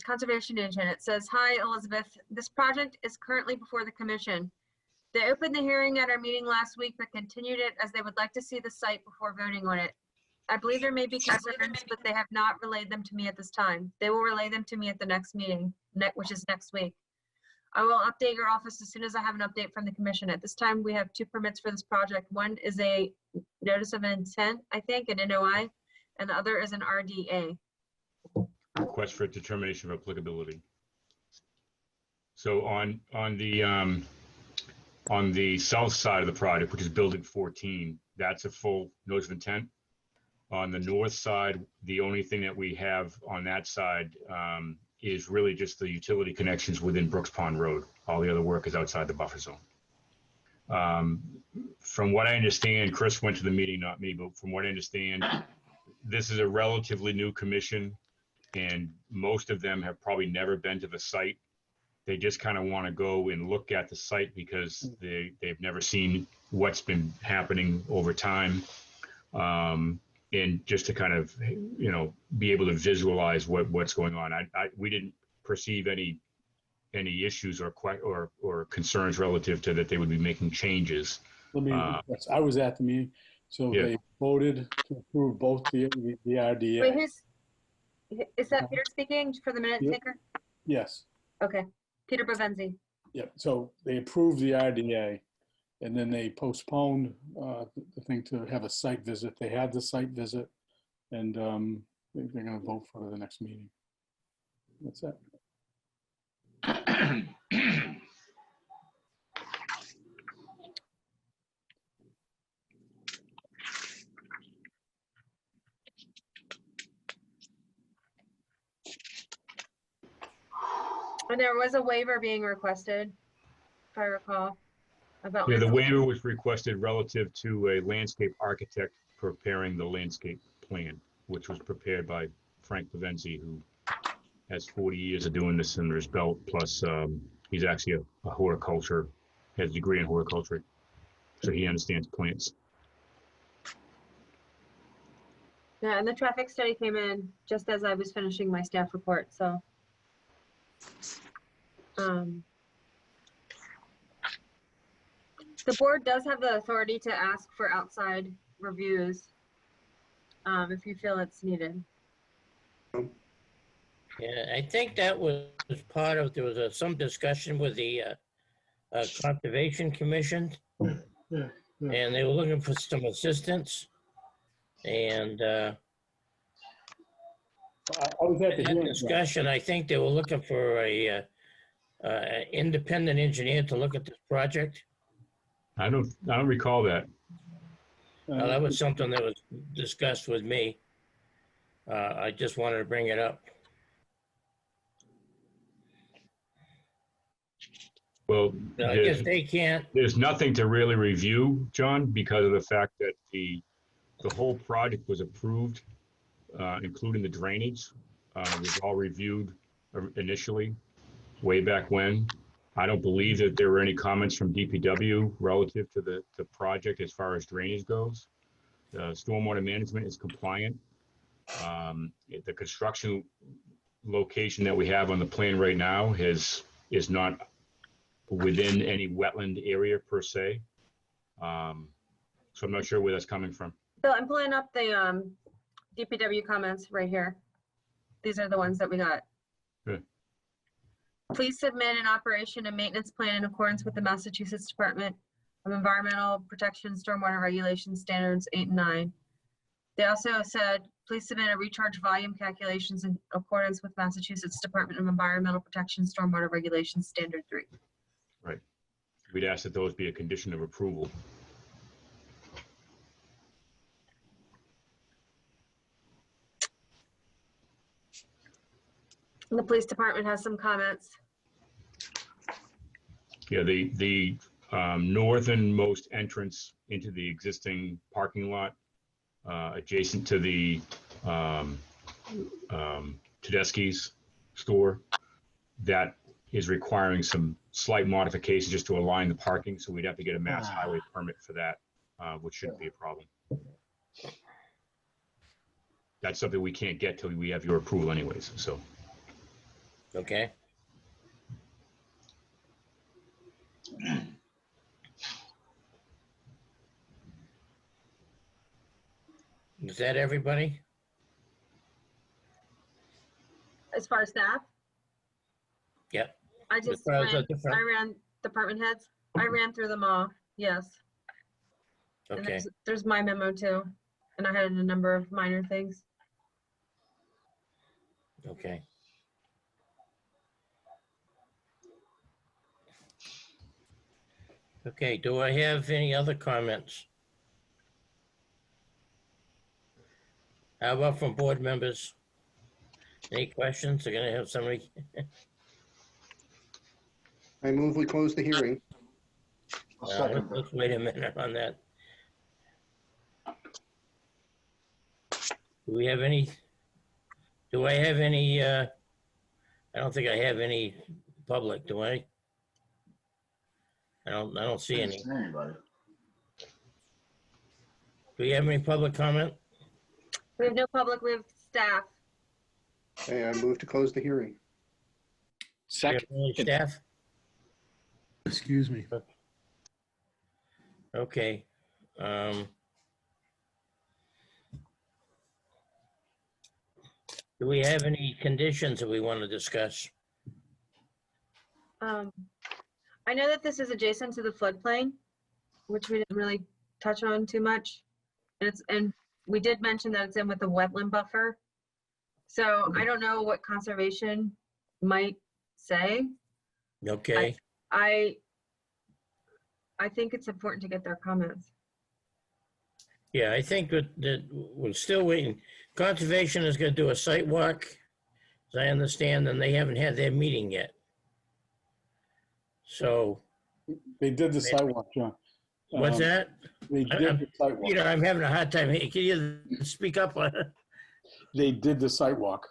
conservation agent. It says, "Hi, Elizabeth. This project is currently before the commission. They opened the hearing at our meeting last week, but continued it as they would like to see the site before voting on it. I believe there may be concerns, but they have not relayed them to me at this time. They will relay them to me at the next meeting, which is next week. I will update your office as soon as I have an update from the commission. At this time, we have 2 permits for this project. One is a notice of intent, I think, an NOI, and the other is an RDA. Request for determination of applicability. So on the south side of the project, which is building 14, that's a full notice of intent. On the north side, the only thing that we have on that side is really just the utility connections within Brooks Pond Road. All the other work is outside the buffer zone. From what I understand, Chris went to the meeting, not me, but from what I understand, this is a relatively new commission, and most of them have probably never been to the site. They just kind of want to go and look at the site because they've never seen what's been happening over time. And just to kind of, be able to visualize what's going on. We didn't perceive any issues or concerns relative to that they would be making changes. I was at the meeting, so Yeah. they voted to approve both the RDA. Wait, is that Peter speaking for the minute taker? Yes. Okay, Peter Bavenzi. Yep. So they approved the RDA, and then they postponed the thing to have a site visit. They had the site visit, and they're going to vote for the next meeting. That's it. And there was a waiver being requested, if I recall. Yeah, the waiver was requested relative to a landscape architect preparing the landscape plan, which was prepared by Frank Pavenzi, who has 40 years of doing this under his belt. Plus, he's actually a horticulture, has a degree in horticulture, so he understands plants. Yeah, and the traffic study came in just as I was finishing my staff report, so. The board does have the authority to ask for outside reviews if you feel it's needed. Yeah, I think that was part of, there was some discussion with the Conservation Commission, Yeah. and they were looking for some assistance. And I was at the in that hearing. discussion, I think they were looking for a independent engineer to look at this project. I don't recall that. That was something that was discussed with me. I just wanted to bring it up. Well, I guess they can't. There's nothing to really review, John, because of the fact that the whole project was approved, including the drainage. It was all reviewed initially, way back when. I don't believe that there were any comments from DPW relative to the project as far as drainage goes. Stormwater management is compliant. The construction location that we have on the plan right now is not within any wetland area per se. So I'm not sure where that's coming from. So I'm pulling up the DPW comments right here. These are the ones that we got. Good. Please submit an operation and maintenance plan in accordance with the Massachusetts Department of Environmental Protection Stormwater Regulations Standards 8 and 9. They also said, please submit a recharge volume calculations in accordance with Massachusetts Department of Environmental Protection Stormwater Regulations Standard 3. Right. We'd ask that those be a condition of approval. The police department has some comments. Yeah, the northernmost entrance into the existing parking lot, adjacent to the Tedeschi's store, that is requiring some slight modifications just to align the parking. So we'd have to get a mass highway permit for that, which shouldn't be a problem. That's something we can't get till we have your approval anyways, so. Okay. Is that everybody? As far as staff, Yep. I just far as ran, the different- I ran department heads. I ran through them all, yes. And Okay, there's my memo too. And I had a number of minor things. okay. Okay, do I have any other comments? How about from board members? Any questions? They're gonna have somebody, I move we close the hearing. I'll second that. let's wait a minute on that. Do we have any, do I have any, I don't think I have any public, do I? I don't see any. Didn't see anybody. Do we have any public comment? We have no public, we have staff. Okay, I move to close the hearing. Do we Second. have any staff? Excuse me. Okay. Do we have any conditions that we want to discuss? I know that this is adjacent to the floodplain, which we didn't really touch on too much. And we did mention that it's in with the wetland buffer. So I don't know what conservation might say. Okay, I think it's important to get their comments. yeah, I think that we're still waiting. Conservation is gonna do a site walk, as I understand, and they haven't had their meeting yet. So, They did the sidewalk, John. what's that? They did the sidewalk. Peter, I'm having a hard time. Hey, can you speak up on it? They did the sidewalk.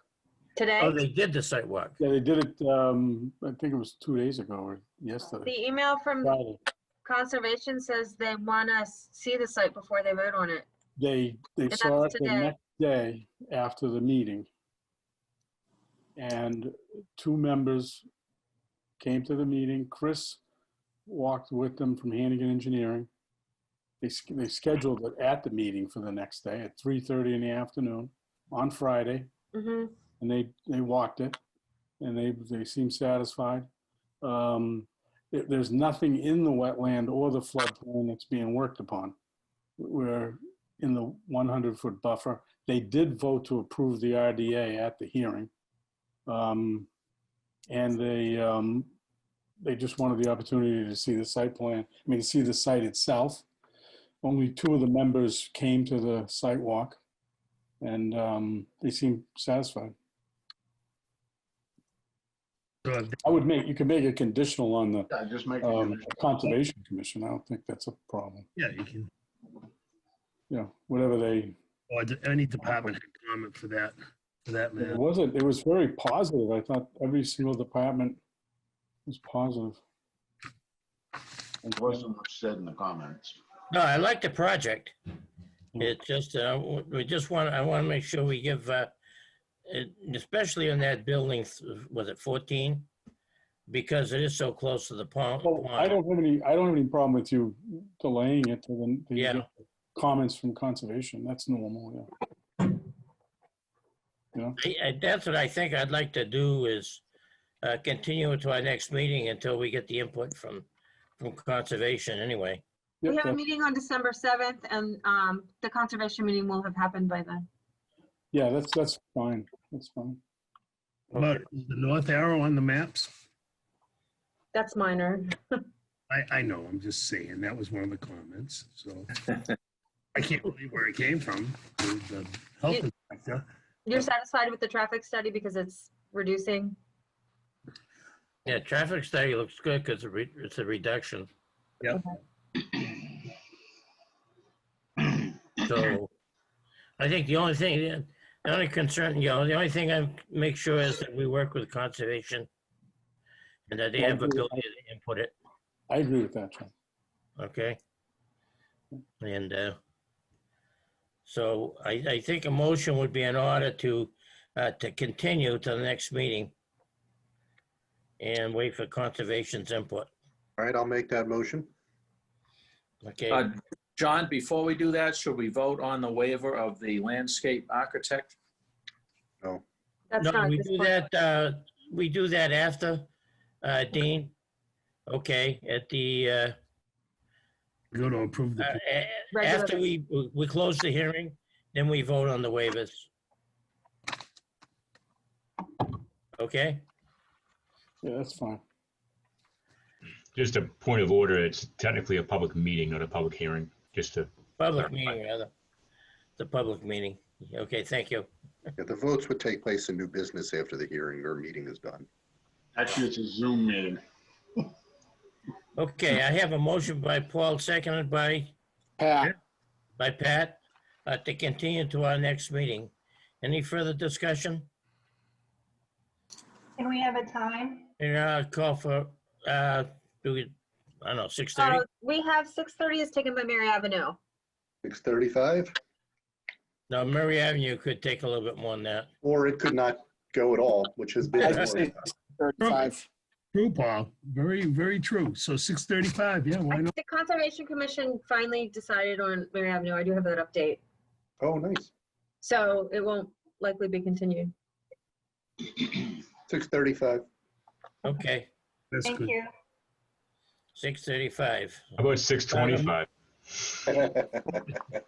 Today, Oh, they did the site walk. Yeah, they did it, I think it was 2 days ago or yesterday. the email from Friday. conservation says they want to see the site before they vote on it. They that's saw it the today. next day after the meeting. And 2 members came to the meeting. Chris walked with them from Hannigan Engineering. They scheduled it at the meeting for the next day at 3:30 in the afternoon on Friday. Hmm. And they walked it, and they seemed satisfied. There's nothing in the wetland or the floodplain that's being worked upon. We're in the 100-foot buffer. They did vote to approve the RDA at the hearing. And they just wanted the opportunity to see the site plan, to see the site itself. Only 2 of the members came to the site walk, and they seemed satisfied. So You could make it conditional on the Yeah, just make Conservation Commission. I don't think that's a problem. yeah, you can, Yeah, whatever they, or any department had comment for that matter. it was very positive. I thought every single department was positive. There wasn't much said in the comments. No, I like the project. It's just, I want to make sure we give, especially in that building, was it 14? Because it is so close to the pond. Well, I don't have any problem with you delaying it to the Yeah. comments from conservation. That's normal, yeah. That's what I think I'd like to do is continue it to our next meeting until we get the input from conservation anyway. Yep, We have a that- meeting on December 7th, and the conservation meeting will have happened by then. Yeah, that's fine. That's fine. But is the north arrow on the maps? That's minor. I know, I'm just saying, that was one of the comments, so. I can't believe where it came from, the health inspector. You're satisfied with the traffic study because it's reducing? Yeah, traffic study looks good because it's a reduction. Yep. So I think the only thing I make sure is that we work with conservation and that they have ability to input it, I agree with that, John. okay? And so I think a motion would be in order to continue to the next meeting and wait for conservation's input, All right, I'll make that motion. okay? John, before we do that, should we vote on the waiver of the landscape architect? That's No, not we this do point. that, we do that after, Dean. Okay, at the, Go to approve the, Regular after we close the hearing, then we vote on the waivers. Okay? Yeah, that's fine. Just a point of order, it's technically a public meeting, not a public hearing, just to, Public meeting, rather. The public meeting. Okay, thank you. Yeah, the votes would take place in new business after the hearing or meeting is done. Actually, it's a Zoom meeting. Okay, I have a motion by Paul, seconded by Pat? Pat, to continue to our next meeting. Any further discussion? Can we have a time? And I'll call for, do we, I don't know, 6:30? We have 6:30 is taken by Mary Avenue. 6:35, No, Murray Avenue could take a little bit more than that. or it could not go at all, which has been. I'd say 35. true, Paul. Very, very true. So 6:35, yeah, why not? The Conservation Commission finally decided on Mary Avenue. I do have that update. Oh, nice. So it won't likely be continued. 6:35. Okay, That's Thank good. you. 6:35. how about 6:25?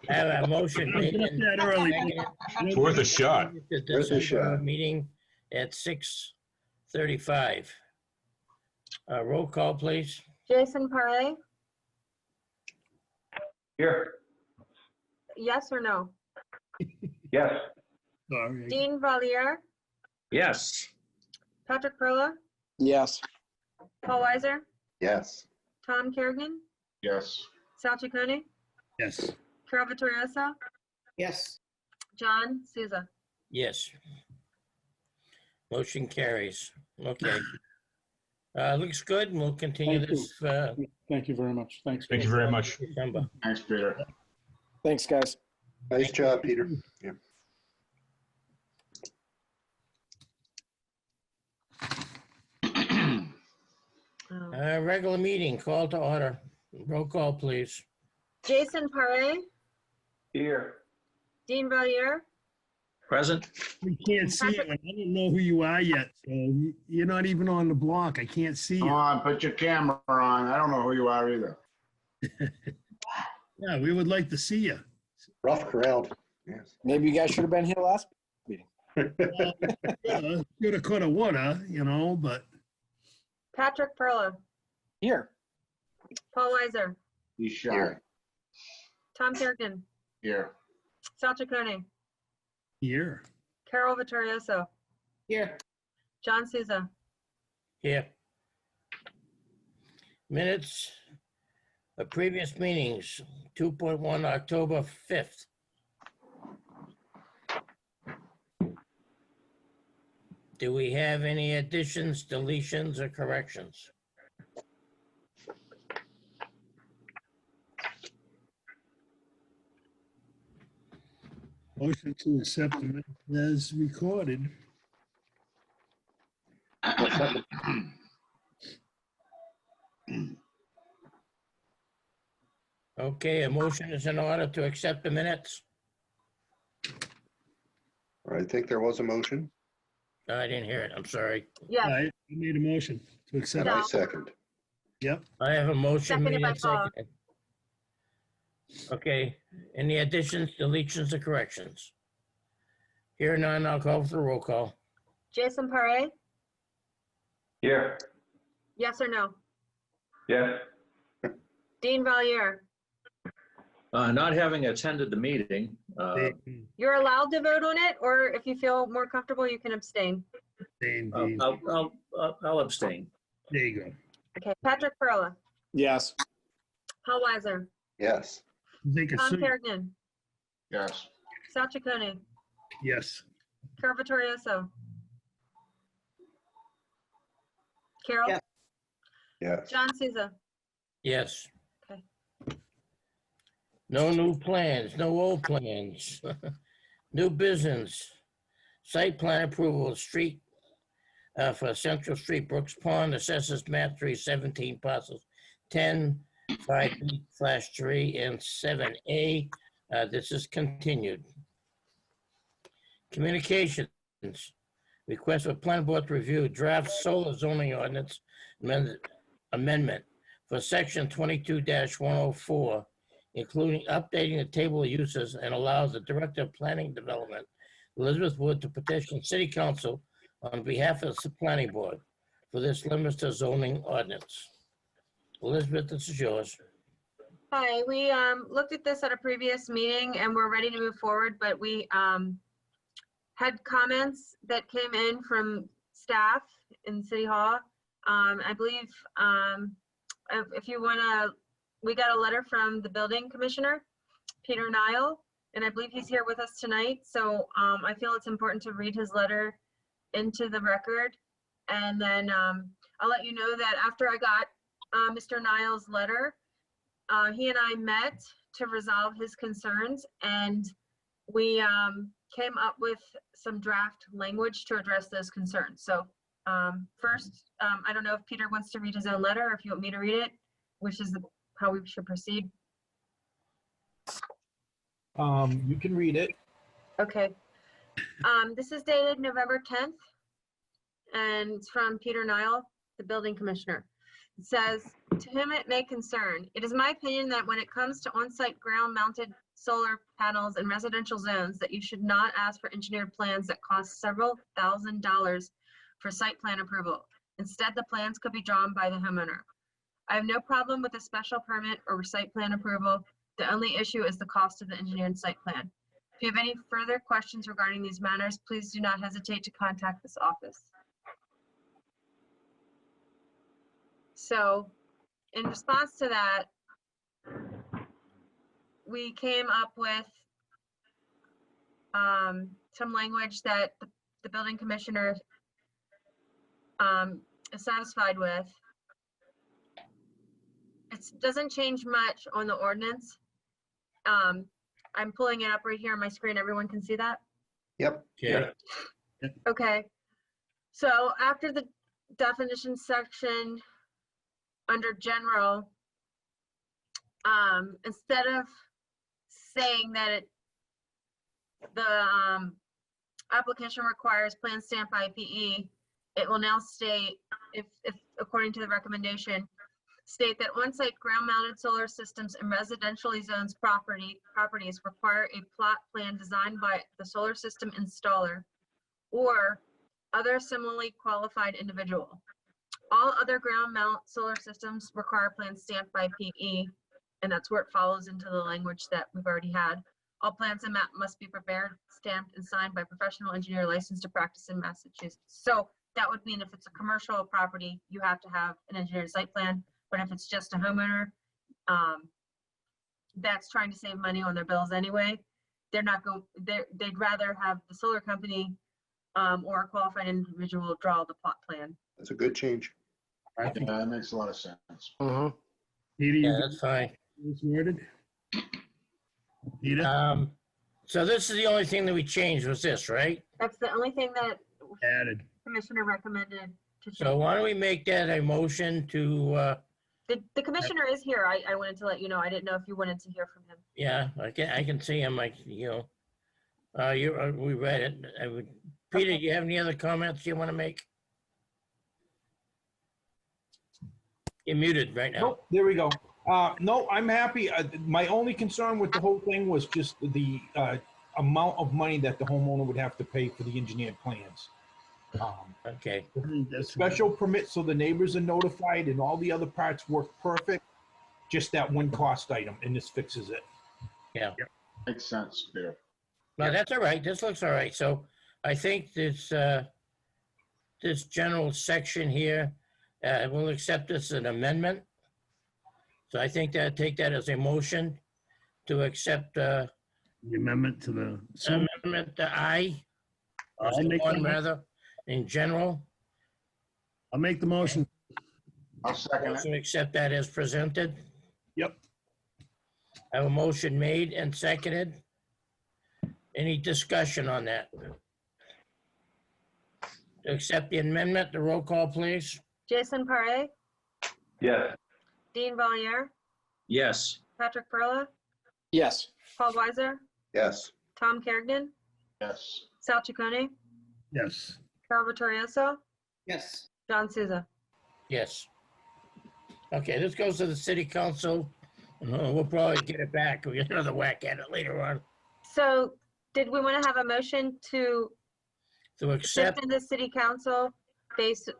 I have a motion made and That early. seconded. It's worth a shot. The Worth a December shot. meeting at 6:35. Roll call, please. Jason Parre, Here, yes or no? yes. Sorry. Dean Valier, Yes. Patrick Perla, Yes. Paul Weiser, Yes. Tom Kerrigan, Yes. Sal Chaconi, Yes. Carol Vittorioso, Yes. John Souza. Yes. Motion carries. Okay. Looks good, and we'll continue Thank you. this Thank you very much. Thanks. Thank you very much. December. Thanks, Peter. Thanks, guys. Nice job, Peter. Yeah. Regular meeting, call to order. Roll call, please. Jason Parre, Here. Dean Valier, Present? We can't see you. I don't know who you are yet, so you're not even on the block. I can't see Come you. on, put your camera on. I don't know who you are either. Yeah, we would like to see you. Rough crowd. Yes. Maybe you guys should have been here last. Coulda, coulda, woulda, but Patrick Perla, Here. Paul Weiser, He's shy. Here. Tom Kerrigan, Here. Sal Chaconi, here. Carol Vittorioso, Here. John Souza. Here. Minutes of previous meetings, 2.1 October 5th. Do we have any additions, deletions, or corrections? Motion to accept the minutes as recorded. Okay, a motion is in order to accept the minutes. I think there was a motion. No, I didn't hear it, I'm sorry. Yes, I made a motion to accept. And I No. second. Yep. I have a motion Seconded made by and Paul. seconded. Okay, any additions, deletions, or corrections? Here none, I'll call for the roll call. Jason Parre, Here. yes or no? Yes. Dean Valier, Not having attended the meeting, you're allowed to vote on it, or if you feel more comfortable, you can abstain. I'll abstain. There you go. Okay, Patrick Perla, Yes. Paul Weiser, Yes. Take a Tom seat. Kerrigan, Yes. Sal Chaconi, Yes. Carol Vittorioso. Carol? Yes. Yes. John Souza. Yes. Okay. No new plans, no old plans. New business. Site plan approval, street, for Central Street, Brooks Pond, assessors map 317 parcels, 10 5B/3 and 7A. This is continued. Communications. Request for planning board to review draft solar zoning ordinance amendment for section 22-104, including updating the table of uses, and allows the Director of Planning Development, Elizabeth Wood, to petition City Council on behalf of the Planning Board for this Leominster zoning ordinance. Elizabeth, this is yours. Hi, we looked at this at a previous meeting and we're ready to move forward, but we had comments that came in from staff in City Hall. I believe if you want to, we got a letter from the building commissioner, Peter Nile, and I believe he's here with us tonight. So I feel it's important to read his letter into the record. And then I'll let you know that after I got Mr. Nile's letter, he and I met to resolve his concerns, and we came up with some draft language to address those concerns. So first, I don't know if Peter wants to read his own letter or if you want me to read it, which is how we should proceed. You can read it. Okay. This is dated November 10th, and it's from Peter Nile, the building commissioner. It says, to whom it may concern, it is my opinion that when it comes to on-site ground-mounted solar panels in residential zones, that you should not ask for engineered plans that cost several $1,000s for site plan approval. Instead, the plans could be drawn by the homeowner. I have no problem with a special permit or site plan approval. The only issue is the cost of the engineered site plan. If you have any further questions regarding these matters, please do not hesitate to contact this office. So in response to that, we came up with some language that the building commissioner is satisfied with. It doesn't change much on the ordinance. I'm pulling it up right here on my screen. Everyone can see that? Yep. Yeah. Okay. So after the definition section under general, instead of saying that the application requires plan stamp by PE, it will now state, if according to the recommendation, state that on-site ground-mounted solar systems in residentially zoned properties require a plot plan designed by the solar system installer or other similarly qualified individual. All other ground mount solar systems require plans stamped by PE, and that's where it follows into the language that we've already had. All plans and map must be prepared, stamped, and signed by professional engineer licensed to practice in Massachusetts. So that would mean if it's a commercial property, you have to have an engineered site plan. But if it's just a homeowner that's trying to save money on their bills anyway, they're not going. They'd rather have the solar company or a qualified individual draw the plot plan. That's a good change. I think Yeah, that makes a lot of sense. Peter, Yeah, you that's fine. it's worded. Peter, So this is the only thing that we changed was this, right? That's the only thing that added. Commissioner recommended to change. So why don't we make that a motion to, The commissioner is here. I wanted to let you know. I didn't know if you wanted to hear from him. yeah, I can see him, like, you know, we read it. Peter, do you have any other comments you want to make? You're muted right now. Nope, there we go. No, I'm happy. My only concern with the whole thing was just the amount of money that the homeowner would have to pay for the engineered plans. Okay, Special permit so the neighbors are notified and all the other parts work perfect. Just that one cost item, and this fixes it. yeah. Makes sense, Peter. No, that's all right. This looks all right. So I think this general section here, we'll accept this as an amendment. So I think that take that as a motion to accept The amendment to the. amendment to I, or I'll make one the- rather, in general. I'll make the motion. I'll second it. Also accept that as presented. Yep. I have a motion made and seconded. Any discussion on that? To accept the amendment, the roll call, please. Jason Parre, Yes. Dean Valier, Yes. Patrick Perla, Yes. Paul Weiser, Yes. Tom Kerrigan, Yes. Sal Chaconi, Yes. Carol Vittorioso, Yes. John Souza. Yes. Okay, this goes to the city council. We'll probably get it back. We'll get another whack at it later on. So did we want to have a motion to To accept, send the city council based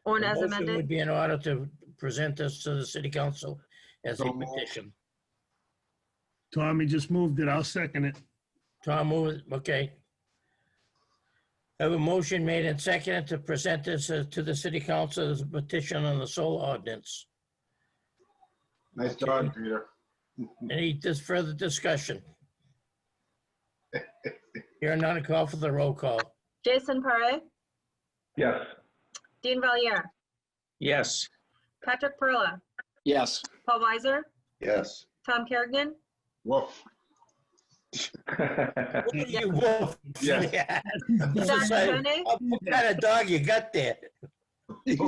on the as motion amended? would be in order to present this to the city council as a So moved. petition. Tommy just moved it. I'll second it. Tom, move it. Okay. Have a motion made and seconded to present this to the city council as a petition on the solar ordinance. Nice dog, Peter. Any further discussion? Here, none, call for the roll call. Jason Parre, Yes. Dean Valier, Yes. Patrick Perla, Yes. Paul Weiser, Yes. Tom Kerrigan, Woof. You wolf. Yes. Yeah. John Chaconi, What kind of dog you got there? He's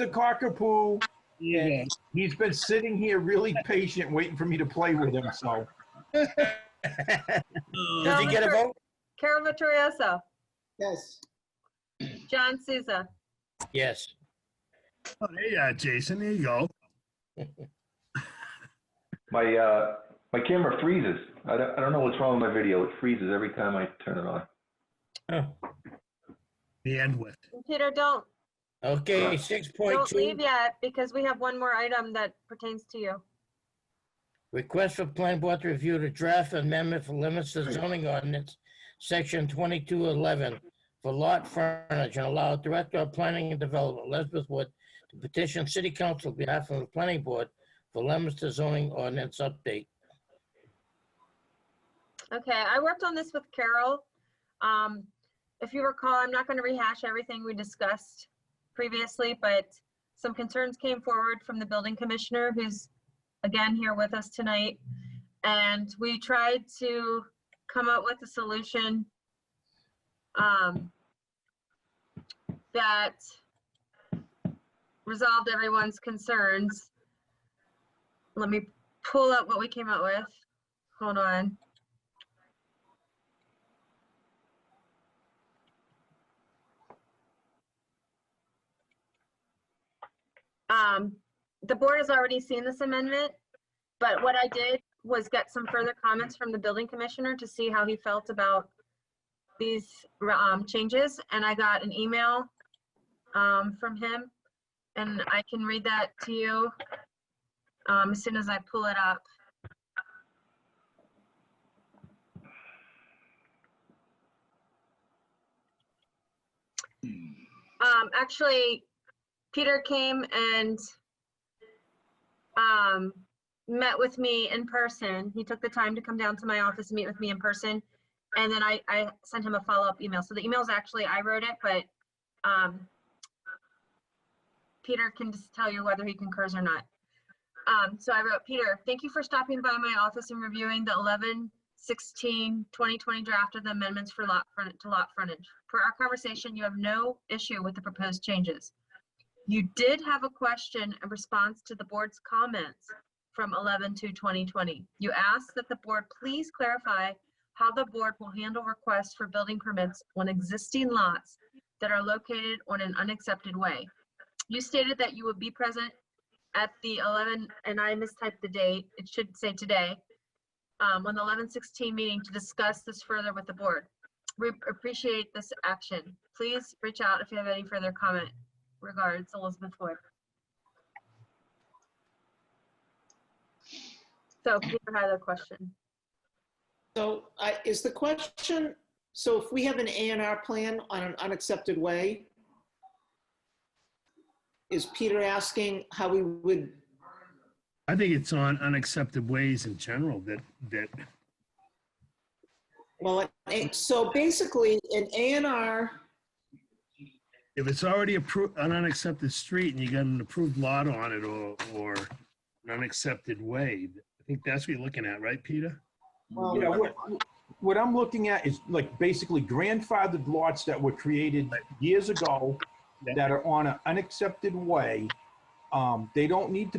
a cockapoo. Yeah. He's been sitting here really patient, waiting for me to play with him, so. Does he get a vote? Carol Vittorioso, Yes. John Souza. Yes. Oh, there you are, Jason. There you go. My camera freezes. I don't know what's wrong with my video. It freezes every time I turn it on. Oh, The end with. Peter, don't okay, don't 6.2, leave yet because we have one more item that pertains to you. request for planning board to review the draft amendment for limits to zoning ordinance, section 2211, for lot frontage and allow Director of Planning and Development, Elizabeth Wood, to petition City Council on behalf of the planning board for limits to zoning ordinance update. Okay, I worked on this with Carol. If you recall, I'm not going to rehash everything we discussed previously, but some concerns came forward from the building commissioner, who's again here with us tonight. And we tried to come up with a solution that resolved everyone's concerns. Let me pull up what we came up with. Hold on. The board has already seen this amendment, but what I did was get some further comments from the building commissioner to see how he felt about these changes, and I got an email from him, and I can read that to you as soon as I pull it up. Actually, Peter came and met with me in person. He took the time to come down to my office and meet with me in person. And then I sent him a follow-up email. So the email's actually, I wrote it, but Peter can just tell you whether he concurs or not. So I wrote, Peter, thank you for stopping by my office and reviewing the 11/16/2020 draft of the amendments for lot frontage. Per our conversation, you have no issue with the proposed changes. You did have a question in response to the board's comments from 11/2/2020. You asked that the board please clarify how the board will handle requests for building permits on existing lots that are located on an unaccepted way. You stated that you would be present at the 11, and I mistyped the date, it should say today, on the 11/16 meeting to discuss this further with the board. We appreciate this action. Please reach out if you have any further comment. Regards, Elizabeth Wood. So Peter had a question. So is the question, so if we have an A&R plan on an unaccepted way, is Peter asking how we would, I think it's on unaccepted ways in general that well, so basically an A&R, if it's already approved, an unaccepted street and you got an approved lot on it or an unaccepted way, I think that's what you're looking at, right, Peter? Yeah, what I'm looking at is like basically grandfathered lots that were created years ago that are on an unaccepted way. They don't need to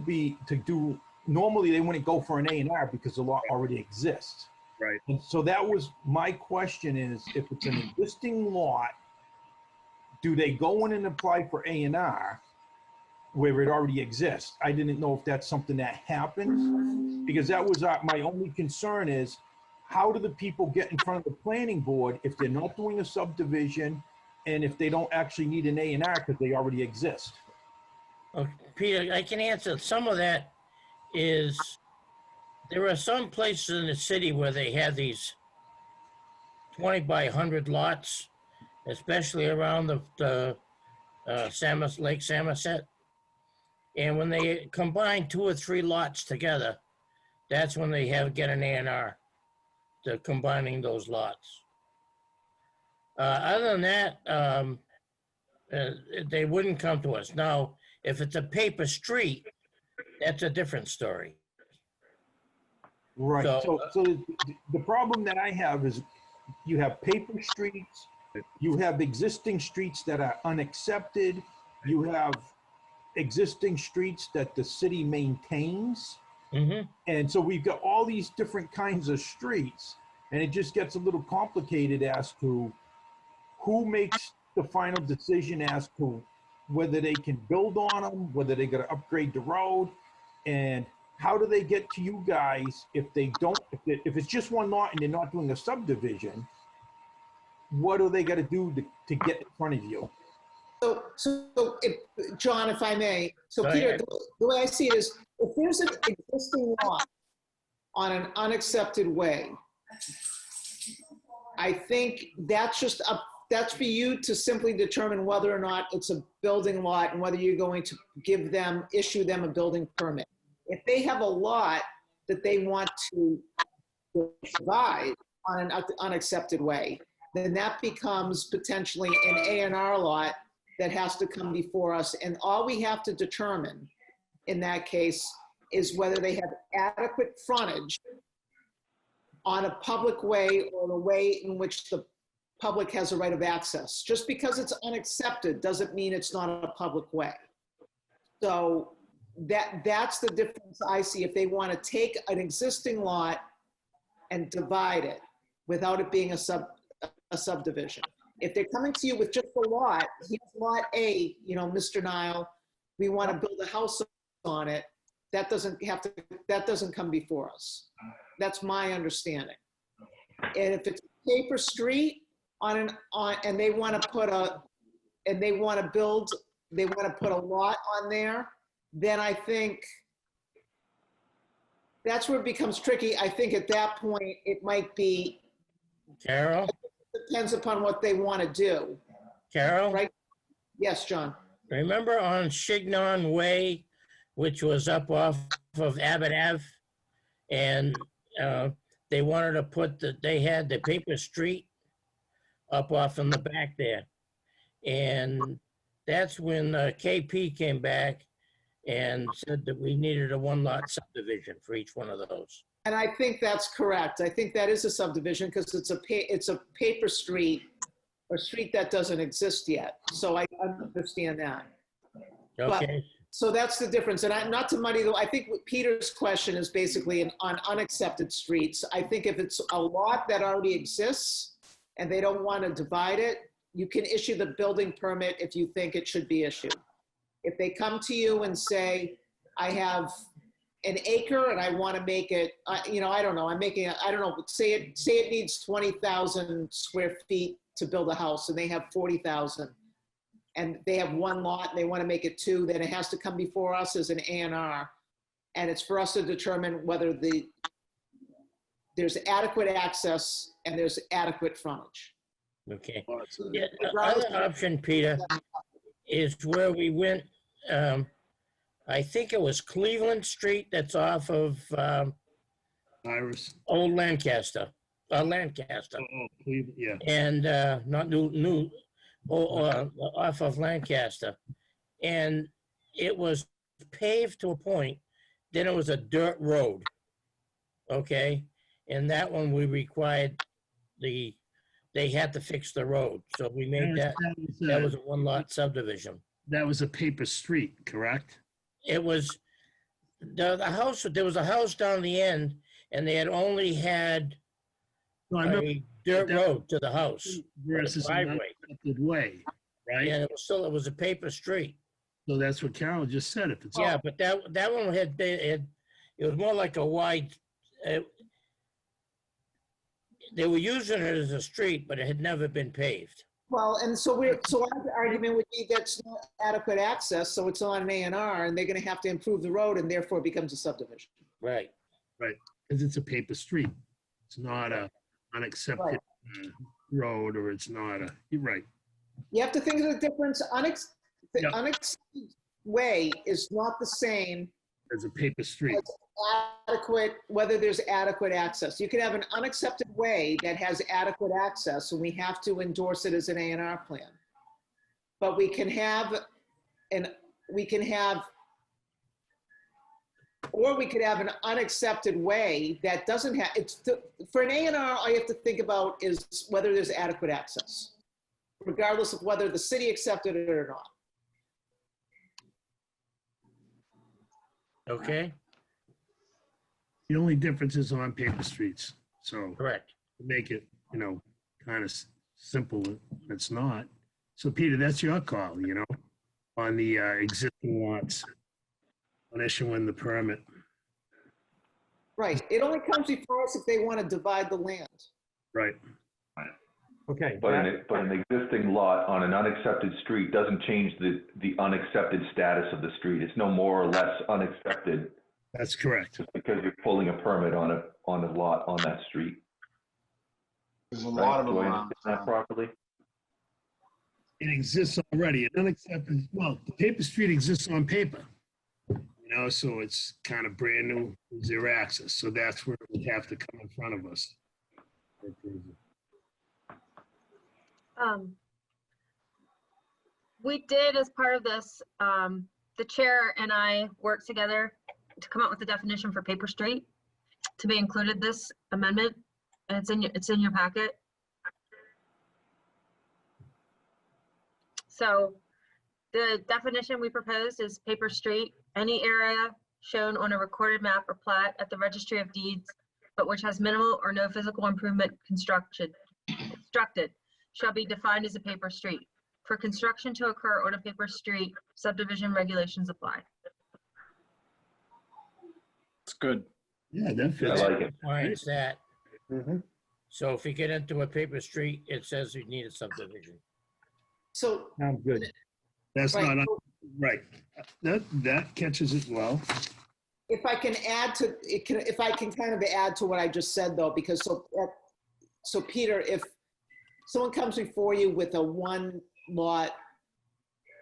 do, normally they wouldn't go for an A&R because the lot already exists. Right. And so that was my question is, if it's an existing lot, do they go in and apply for A&R where it already exists? I didn't know if that's something that happens, because that was my only concern is, how do the people get in front of the planning board if they're not doing a subdivision and if they don't actually need an A&R because they already exist? Peter, I can answer. Some of that is, there are some places in the city where they have these 20 by 100 lots, especially around the Lake Samoset. And when they combine 2 or 3 lots together, that's when they get an A&R, to combining those lots. Other than that, they wouldn't come to us. Now, if it's a paper street, that's a different story. Right. So, So the problem that I have is you have paper streets, you have existing streets that are unaccepted, you have existing streets that the city maintains. mhm. And so we've got all these different kinds of streets, and it just gets a little complicated as to who makes the final decision as to whether they can build on them, whether they got to upgrade the road, and how do they get to you guys if they don't, if it's just one lot and they're not doing a subdivision, what do they got to do to get in front of you? John, if I may, so Go Peter, ahead. the way I see it is, if there's an existing lot on an unaccepted way, I think that's just that's for you to simply determine whether or not it's a building lot and whether you're going to issue them a building permit. If they have a lot that they want to divide on an unaccepted way, then that becomes potentially an A&R lot that has to come before us. And all we have to determine in that case is whether they have adequate frontage on a public way or a way in which the public has a right of access. Just because it's unaccepted doesn't mean it's not a public way. So that's the difference I see. If they want to take an existing lot and divide it without it being a subdivision. If they're coming to you with just a lot, here's lot A, Mr. Nile, we want to build a house on it, that doesn't come before us. That's my understanding. And if it's a paper street and they want to put a lot on there, then I think that's where it becomes tricky. I think at that point, it might be. Carol? Depends upon what they want to do. Carol? Right? Yes, John. Remember on Shignon Way, which was up off of Abbott Ave? And they wanted to they had the paper street up off in the back there. And that's when KP came back and said that we needed a 1-lot subdivision for each one of those. And I think that's correct. I think that is a subdivision because it's a paper street, or street that doesn't exist yet. So I understand that. Okay. So that's the difference. And not to muddy I think what Peter's question is basically on unaccepted streets. I think if it's a lot that already exists and they don't want to divide it, you can issue the building permit if you think it should be issued. If they come to you and say, I have an acre and I want to make it, I don't know, say it needs 20,000 square feet to build a house and they have 40,000 and they have 1 lot and they want to make it 2, then it has to come before us as an A&R. And it's for us to determine whether there's adequate access and there's adequate frontage. Okay. Yeah, the other option, Peter, is where we went, I think it was Cleveland Street that's off of Iris. Old Lancaster. Lancaster. Oh, Cleveland, yeah. And not new off of Lancaster. And it was paved to a point, then it was a dirt road. Okay? And that one we required they had to fix the road. So we made that was a 1-lot subdivision. That was a paper street, correct? it was, the house, there was a house down the end, and they had only had No, I remember a dirt that- road to the house, versus an driveway. unaccepted way, right? and it was a paper street. So that's what Carol just said. If it's Yeah, but that one it was more like a wide, they were using it as a street, but it had never been paved. Well, and so our argument would be that's not adequate access, so it's on an A&R, and they're gonna have to improve the road, and therefore it becomes a subdivision. Right. because it's a paper street. It's not a unaccepted Right. road, or it's not a, you're right. You have to think of the difference. The Yeah. unaccepted way is not the same It's a paper street. as adequate, whether there's adequate access. You could have an unaccepted way that has adequate access, and we have to endorse it as an A&R plan. But we can have, or we could have an unaccepted way that doesn't have, for an A&R, all you have to think about is whether there's adequate access, regardless of whether the city accepted it or not. Okay, The only difference is on paper streets. So correct. to make it, kind of simple, it's not. So Peter, that's your call, on the existing lots, on issuing the permit. Right. It only comes before us if they want to divide the land. Right. Okay. But an existing lot on an unaccepted street doesn't change the unaccepted status of the street. It's no more or less unaccepted That's correct. just because you're pulling a permit on a lot on that street. There's a Right? lot of them Do I around understand that town. properly? It exists already. An unaccepted, well, the paper street exists on paper. So it's kind of brand new, zero access. So that's where it would have to come in front of us. We did, as part of this, the chair and I worked together to come up with a definition for paper street to be included this amendment, and it's in your packet. So the definition we proposed is paper street, any area shown on a recorded map or plat at the Registry of Deeds, but which has minimal or no physical improvement constructed, shall be defined as a paper street. For construction to occur on a paper street, subdivision regulations apply. It's good. Yeah, that I fits. like it. Defines that. Mhm. So if you get into a paper street, it says you need a subdivision. So, Sounds good. That's right, not, right. That catches it well. if I can add to, if I can kind of add to what I just said though, because so Peter, if someone comes before you with a one lot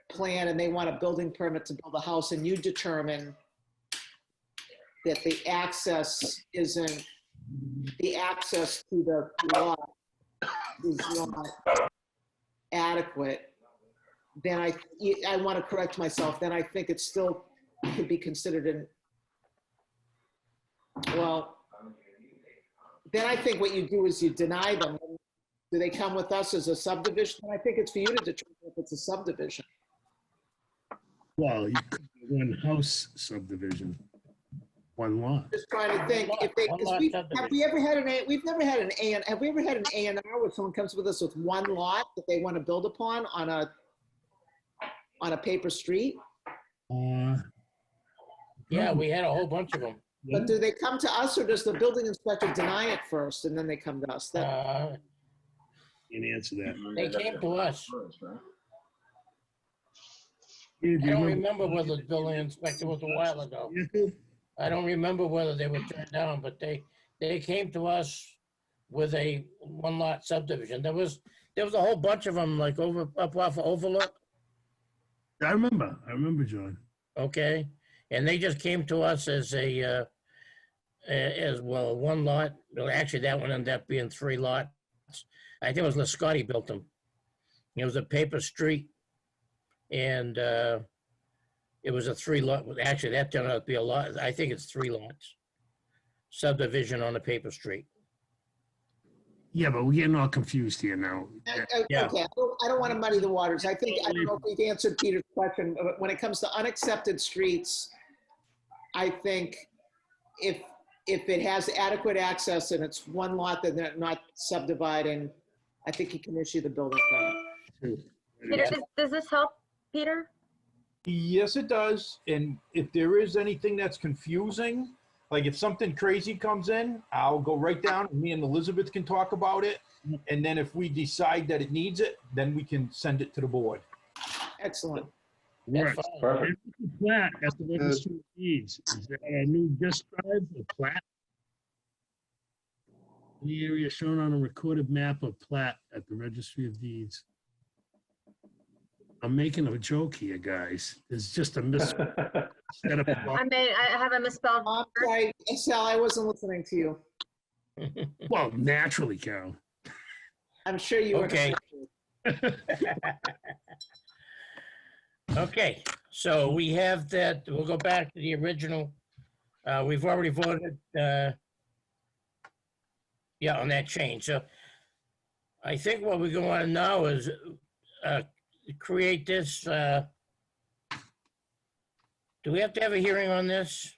plan and they want a building permit to build a house, and you determine that the access to the lot is not adequate, then I want to correct myself, then I think it still could be considered then I think what you do is you deny them. Do they come with us as a subdivision? I think it's for you to determine if it's a subdivision. Well, you could do one house subdivision, one lot. Just trying to think if they, One lot have we ever had we've never had an A, have we ever had an A&R where someone comes with us with one lot that they want to build upon on a paper street? Yeah, we had a whole bunch of them. But do they come to us, or does the building inspector deny it first and then they come to us? Can't answer that. They came to us. Peter, do I you don't remember- remember whether the building inspector was a while ago. I don't remember whether they were turned down, but they came to us with a one lot subdivision. There was a whole bunch of them, like up off of Overlook, I remember, John. okay? And they just came to us as one lot. Well, actually, that one ended up being 3 lots. I think it was Lascotti built them. It was a paper street, and it was a 3 lot. Actually, that turned out to be a lot. I think it's 3 lots. Subdivision on a paper street. Yeah, but we're getting all confused here now. Yeah. Okay, I don't want to muddy the waters. I don't know if we've answered Peter's question, but when it comes to unaccepted streets, I think if it has adequate access and it's one lot that they're not subdividing, I think you can issue the building permit. Peter, does this help, Peter? Yes, it does. And if there is anything that's confusing, like if something crazy comes in, I'll go right down and me and Elizabeth can talk about it. And then if we decide that it needs it, then we can send it to the board. Excellent. Right. Perfect. Plat at the registry of deeds. Is there a new disk drive or plat? The area shown on a recorded map of plat at the registry of deeds. I'm making a joke here, guys. It's just a mis. Set up. I have a misspelled I'm word. sorry, Sal, I wasn't listening to you. Well, naturally, Carol. I'm sure you were. Okay. Okay, so we have that, we'll go back to the original. We've already voted, on that change. So I think what we're going to now is create this. Do we have to have a hearing on this?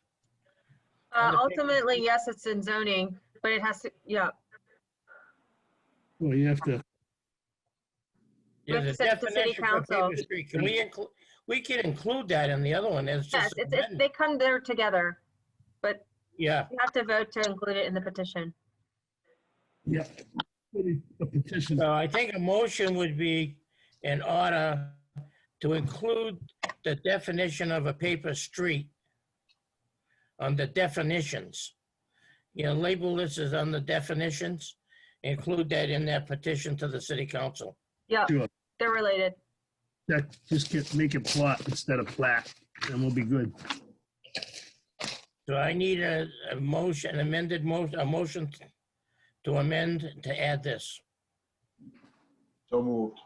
Ultimately, yes, it's in zoning, but it has to, yeah. Well, you have to. Yeah, With the the city definition for council. paper street, can we include, we can include that in the other one, it's Yes, just, they come there together, but yeah, you have to vote to include it in the petition. Yeah. A petition. so I think a motion would be in order to include the definition of a paper street on the definitions. You know, label this as on the definitions, include that in that petition to the city council. Yeah, Sure. they're related. Make it plot instead of plat, and we'll be good. So I need a motion, a motion to amend to add this. So moved.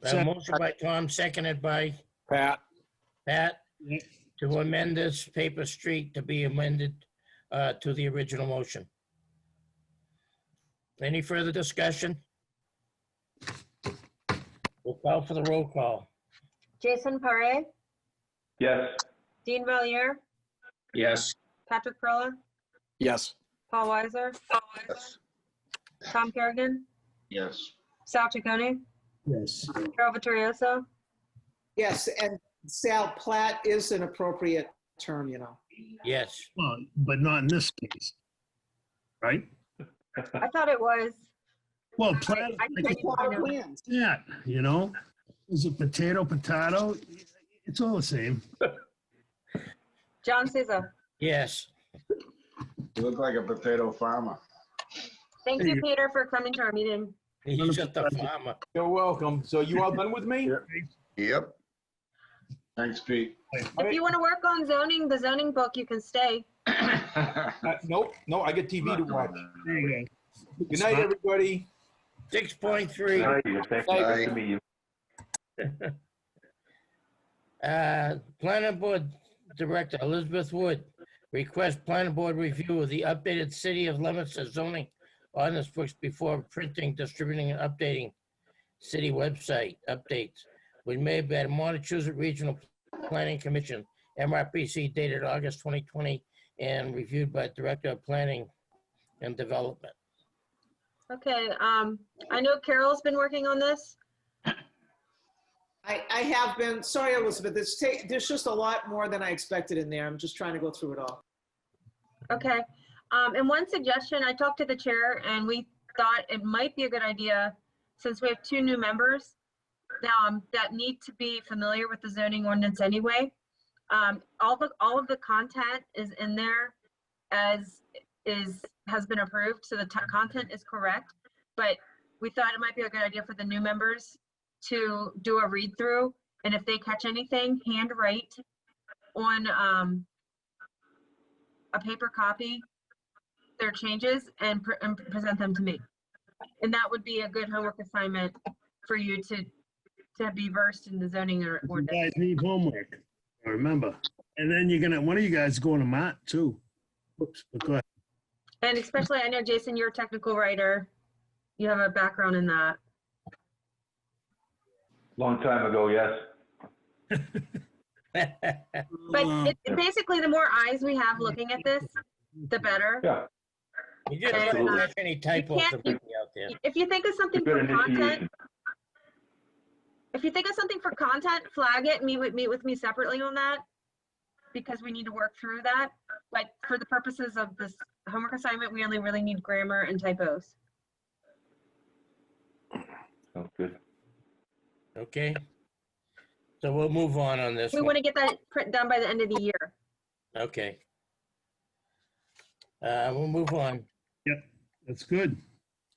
A motion by Tom, seconded by Pat? Pat, to amend this paper street to be amended to the original motion. Any further discussion? We'll call for the roll call. Jason Parre, Yes. Dean Valier, Yes. Patrick Perla, Yes. Paul Weiser, Tom Kerrigan, Yes. Sal Chaconi, Yes. Carol Vittorioso. Yes, and Sal, plat is an appropriate term, you know. Yes. Well, but not in this case. Right? I thought it was. Well, plat, I Plot of know. plans. yeah, you know, is it potato? It's all the same. John Souza. Yes. You look like a potato farmer. Thank you, Peter, for coming to our meeting. He's just a farmer. You're welcome. So you all done with me? Yep. Thanks, Pete. If you want to work on zoning, the zoning book, you can stay. Nope, no, I get TV to watch. There you go. Good night, everybody. 6.3. Thank you. Nice to meet you. Planning Board Director Elizabeth Wood requests Planning Board review of the updated City of Leominster zoning ordinance books before printing, distributing, and updating city website updates. We made by the Montezuma Regional Planning Commission, MRPC, dated August 2020, and reviewed by Director of Planning and Development. Okay, I know Carol's been working on this. I have been, sorry, Elizabeth, there's just a lot more than I expected in there. I'm just trying to go through it all. Okay, and one suggestion, I talked to the chair and we thought it might be a good idea, since we have 2 new members that need to be familiar with the zoning ordinance anyway. All of the content is in there has been approved, so the content is correct, but we thought it might be a good idea for the new members to do a read through, and if they catch anything, handwrite on a paper copy their changes and present them to me. And that would be a good homework assignment for you to be versed in the zoning You ordinance. guys need homework, remember. And then one of you guys is going to Mott too. Oops, but go ahead. And especially, I know, Jason, you're a technical writer. you have a background in that. Long time ago, yes. But basically, the more eyes we have looking at this, the better. Yeah. You just Absolutely. don't catch any typos can't- or anything out there. If you think of something Good for content, initiation. if you think of something for content, flag it and meet with me separately on that, because we need to work through that. But for the purposes of this homework assignment, we only really need grammar and typos. Sounds good. Okay. So we'll move on this We one. want to get that print done by the end of the year. Okay. We'll move on. That's good.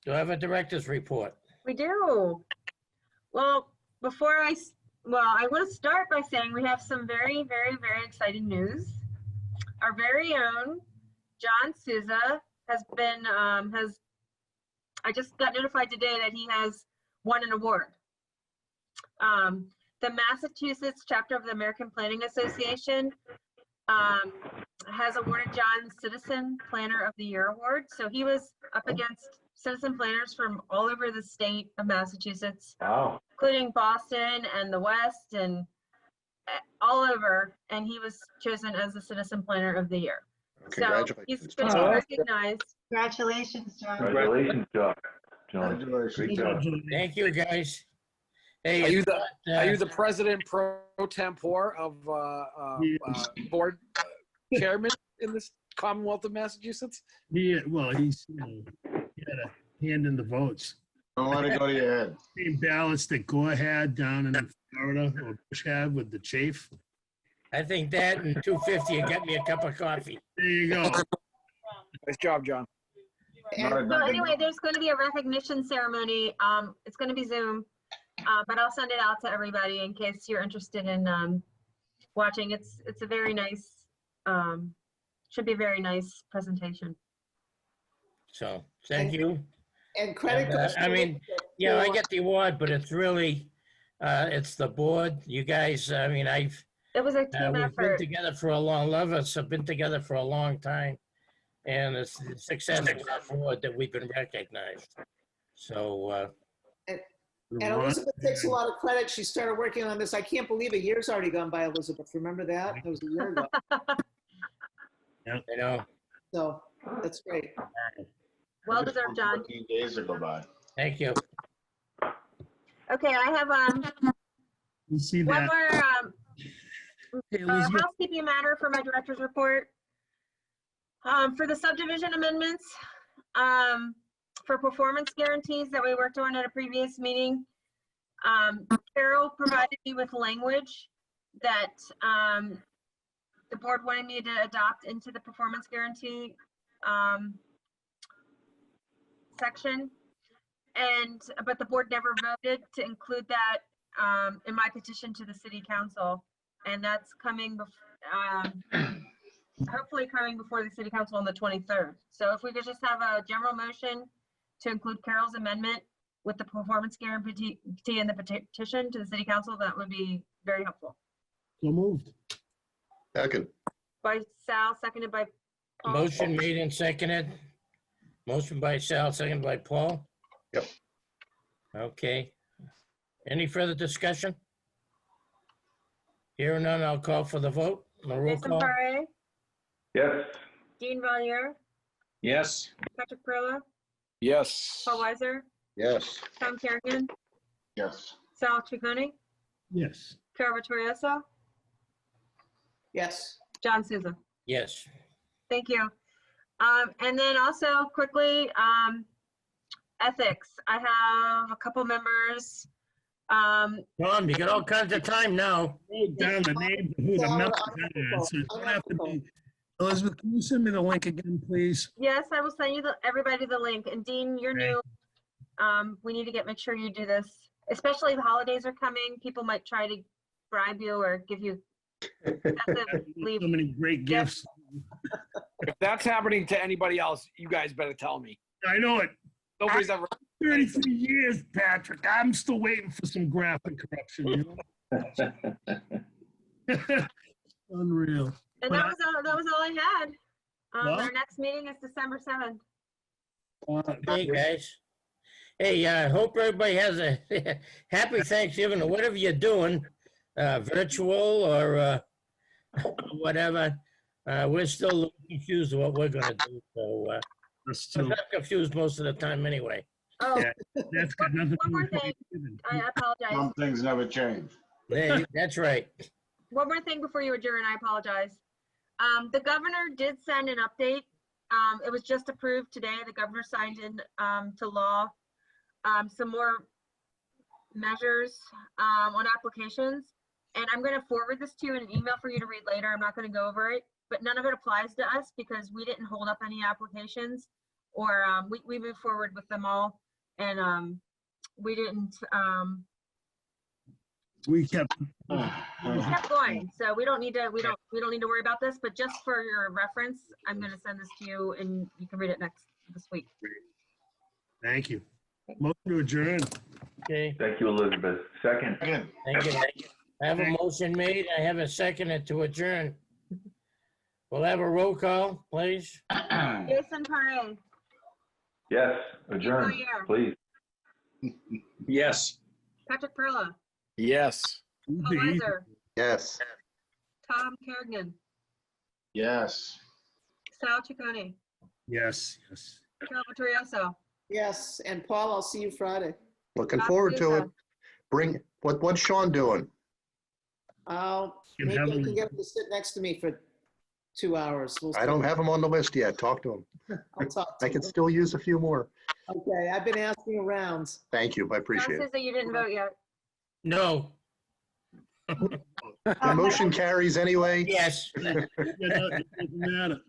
Do I have a director's report? We do. Well, I want to start by saying we have some very, very, very exciting news. Our very own John Souza has been, I just got notified today that he has won an award. The Massachusetts chapter of the American Planning Association has awarded John Citizen Planner of the Year award. So he was up against citizen planners from all over the state of Massachusetts, Wow. including Boston and the West and all over. And he was chosen as the Citizen Planner of the Year. So he's been recognized. Congratulations, John. Congratulations, John. Congratulations. Great job. Thank you, guys. Hey, Are you it's not, Are you the president pro tempore of board chairman in this Commonwealth of Massachusetts? Yeah, well, he's, he had a hand in the votes. Don't let it go to your head. Same ballots that Gore had down in Florida, or Bush had with the chafe. I think that and 250 will get me a cup of coffee. There you go. Nice job, John. So anyway, there's going to be a recognition ceremony. It's going to be Zoom, but I'll send it out to everybody in case you're interested in watching. It's a very nice, should be a very nice presentation. So thank you. And credit goes to I mean, Elizabeth yeah, I for- get the award, but it's really, it's the board. You guys, I mean, It was a team we've been effort. together for a long, love us, have been together for a long time. And it's the success of that board that we've been recognized. So, And Elizabeth takes a lot of credit. She started working on this. I can't believe a year's already gone by, Elizabeth. Remember that? It was a year ago. you know, So that's great. Well deserved, John. 14 days to go by. thank you. Okay, I have You see one that? more Hey, Elizabeth, housekeeping matter for my director's report. For the subdivision amendments, for performance guarantees that we worked on at a previous meeting, Carol provided me with language that the board wanted me to adopt into the performance guarantee section. But the board never voted to include that in my petition to the city council. And that's coming, hopefully coming before the city council on the 23rd. So if we could just have a general motion to include Carol's amendment with the performance guarantee in the petition to the city council, that would be very helpful. so moved. Second. By Sal, seconded by Paul. Motion made and seconded. Motion by Sal, seconded by Paul. Yep. Okay. Any further discussion? Hearing none, I'll call for the vote. The roll Jason call. Parre, Yes. Dean Valier, Yes. Patrick Perla, Yes. Paul Weiser, Yes. Tom Kerrigan, Yes. Sal Chaconi, Yes. Carol Vittorioso, Yes. John Souza. Yes. Thank you. And then also quickly, ethics. I have a couple members. Tom, you got all kinds of time now. Wrote down the names of who the members are, so it don't have to be. Elizabeth, can you send me the link again, please? Yes, I will send you everybody the link. And Dean, you're new. We need to make sure you do this, especially the holidays are coming. People might try to bribe you or give you excessive leave. So many great gifts. If that's happening to anybody else, you guys better tell me. I know it. Nobody's ever. 33 years, Patrick. I'm still waiting for some graphic correction, you know? Unreal. And that was all I had. Well- Our next meeting is December 7th. Hey, guys. Hey, I hope everybody has a happy Thanksgiving or whatever you're doing, virtual or whatever. We're still a little confused of what we're gonna do, so Us I'm too. not confused most of the time anyway. Oh, Yeah, that's got nothing to one do more with thing. Thanksgiving. I apologize. Some things never change. Hey, that's right. One more thing before you adjourn, I apologize. The governor did send an update. It was just approved today. The governor signed in to law some more measures on applications. And I'm going to forward this to you in an email for you to read later. I'm not going to go over it, but none of it applies to us because we didn't hold up any applications, or we moved forward with them all, and we didn't. We kept. We kept going, so we don't need to need to worry about this. But just for your reference, I'm going to send this to you, and you can read it this week. Thank you. Motion to adjourn. Okay, Thank you, Elizabeth. Second. Again, thank you. I have a motion made. I have a second to adjourn. We'll have a roll call, please. Jason Parre, Yes, adjourn, Moyer. please. Yes. Patrick Perla, Yes. Paul Weiser, Yes. Tom Kerrigan, yes. Sal Ciccone, Yes, yes. Carol Vittorioso. Yes, and Paul, I'll see you Friday. Looking forward to it. Bring, what's Sean doing? Maybe I can get him to sit next to me for 2 hours. We'll I see. don't have him on the list yet. Talk to him. I'll talk to I can him. still use a few more. Okay, I've been asking around. Thank you. I Tell appreciate it. Susan you didn't vote yet. No, The motion carries anyway. yes. It doesn't matter.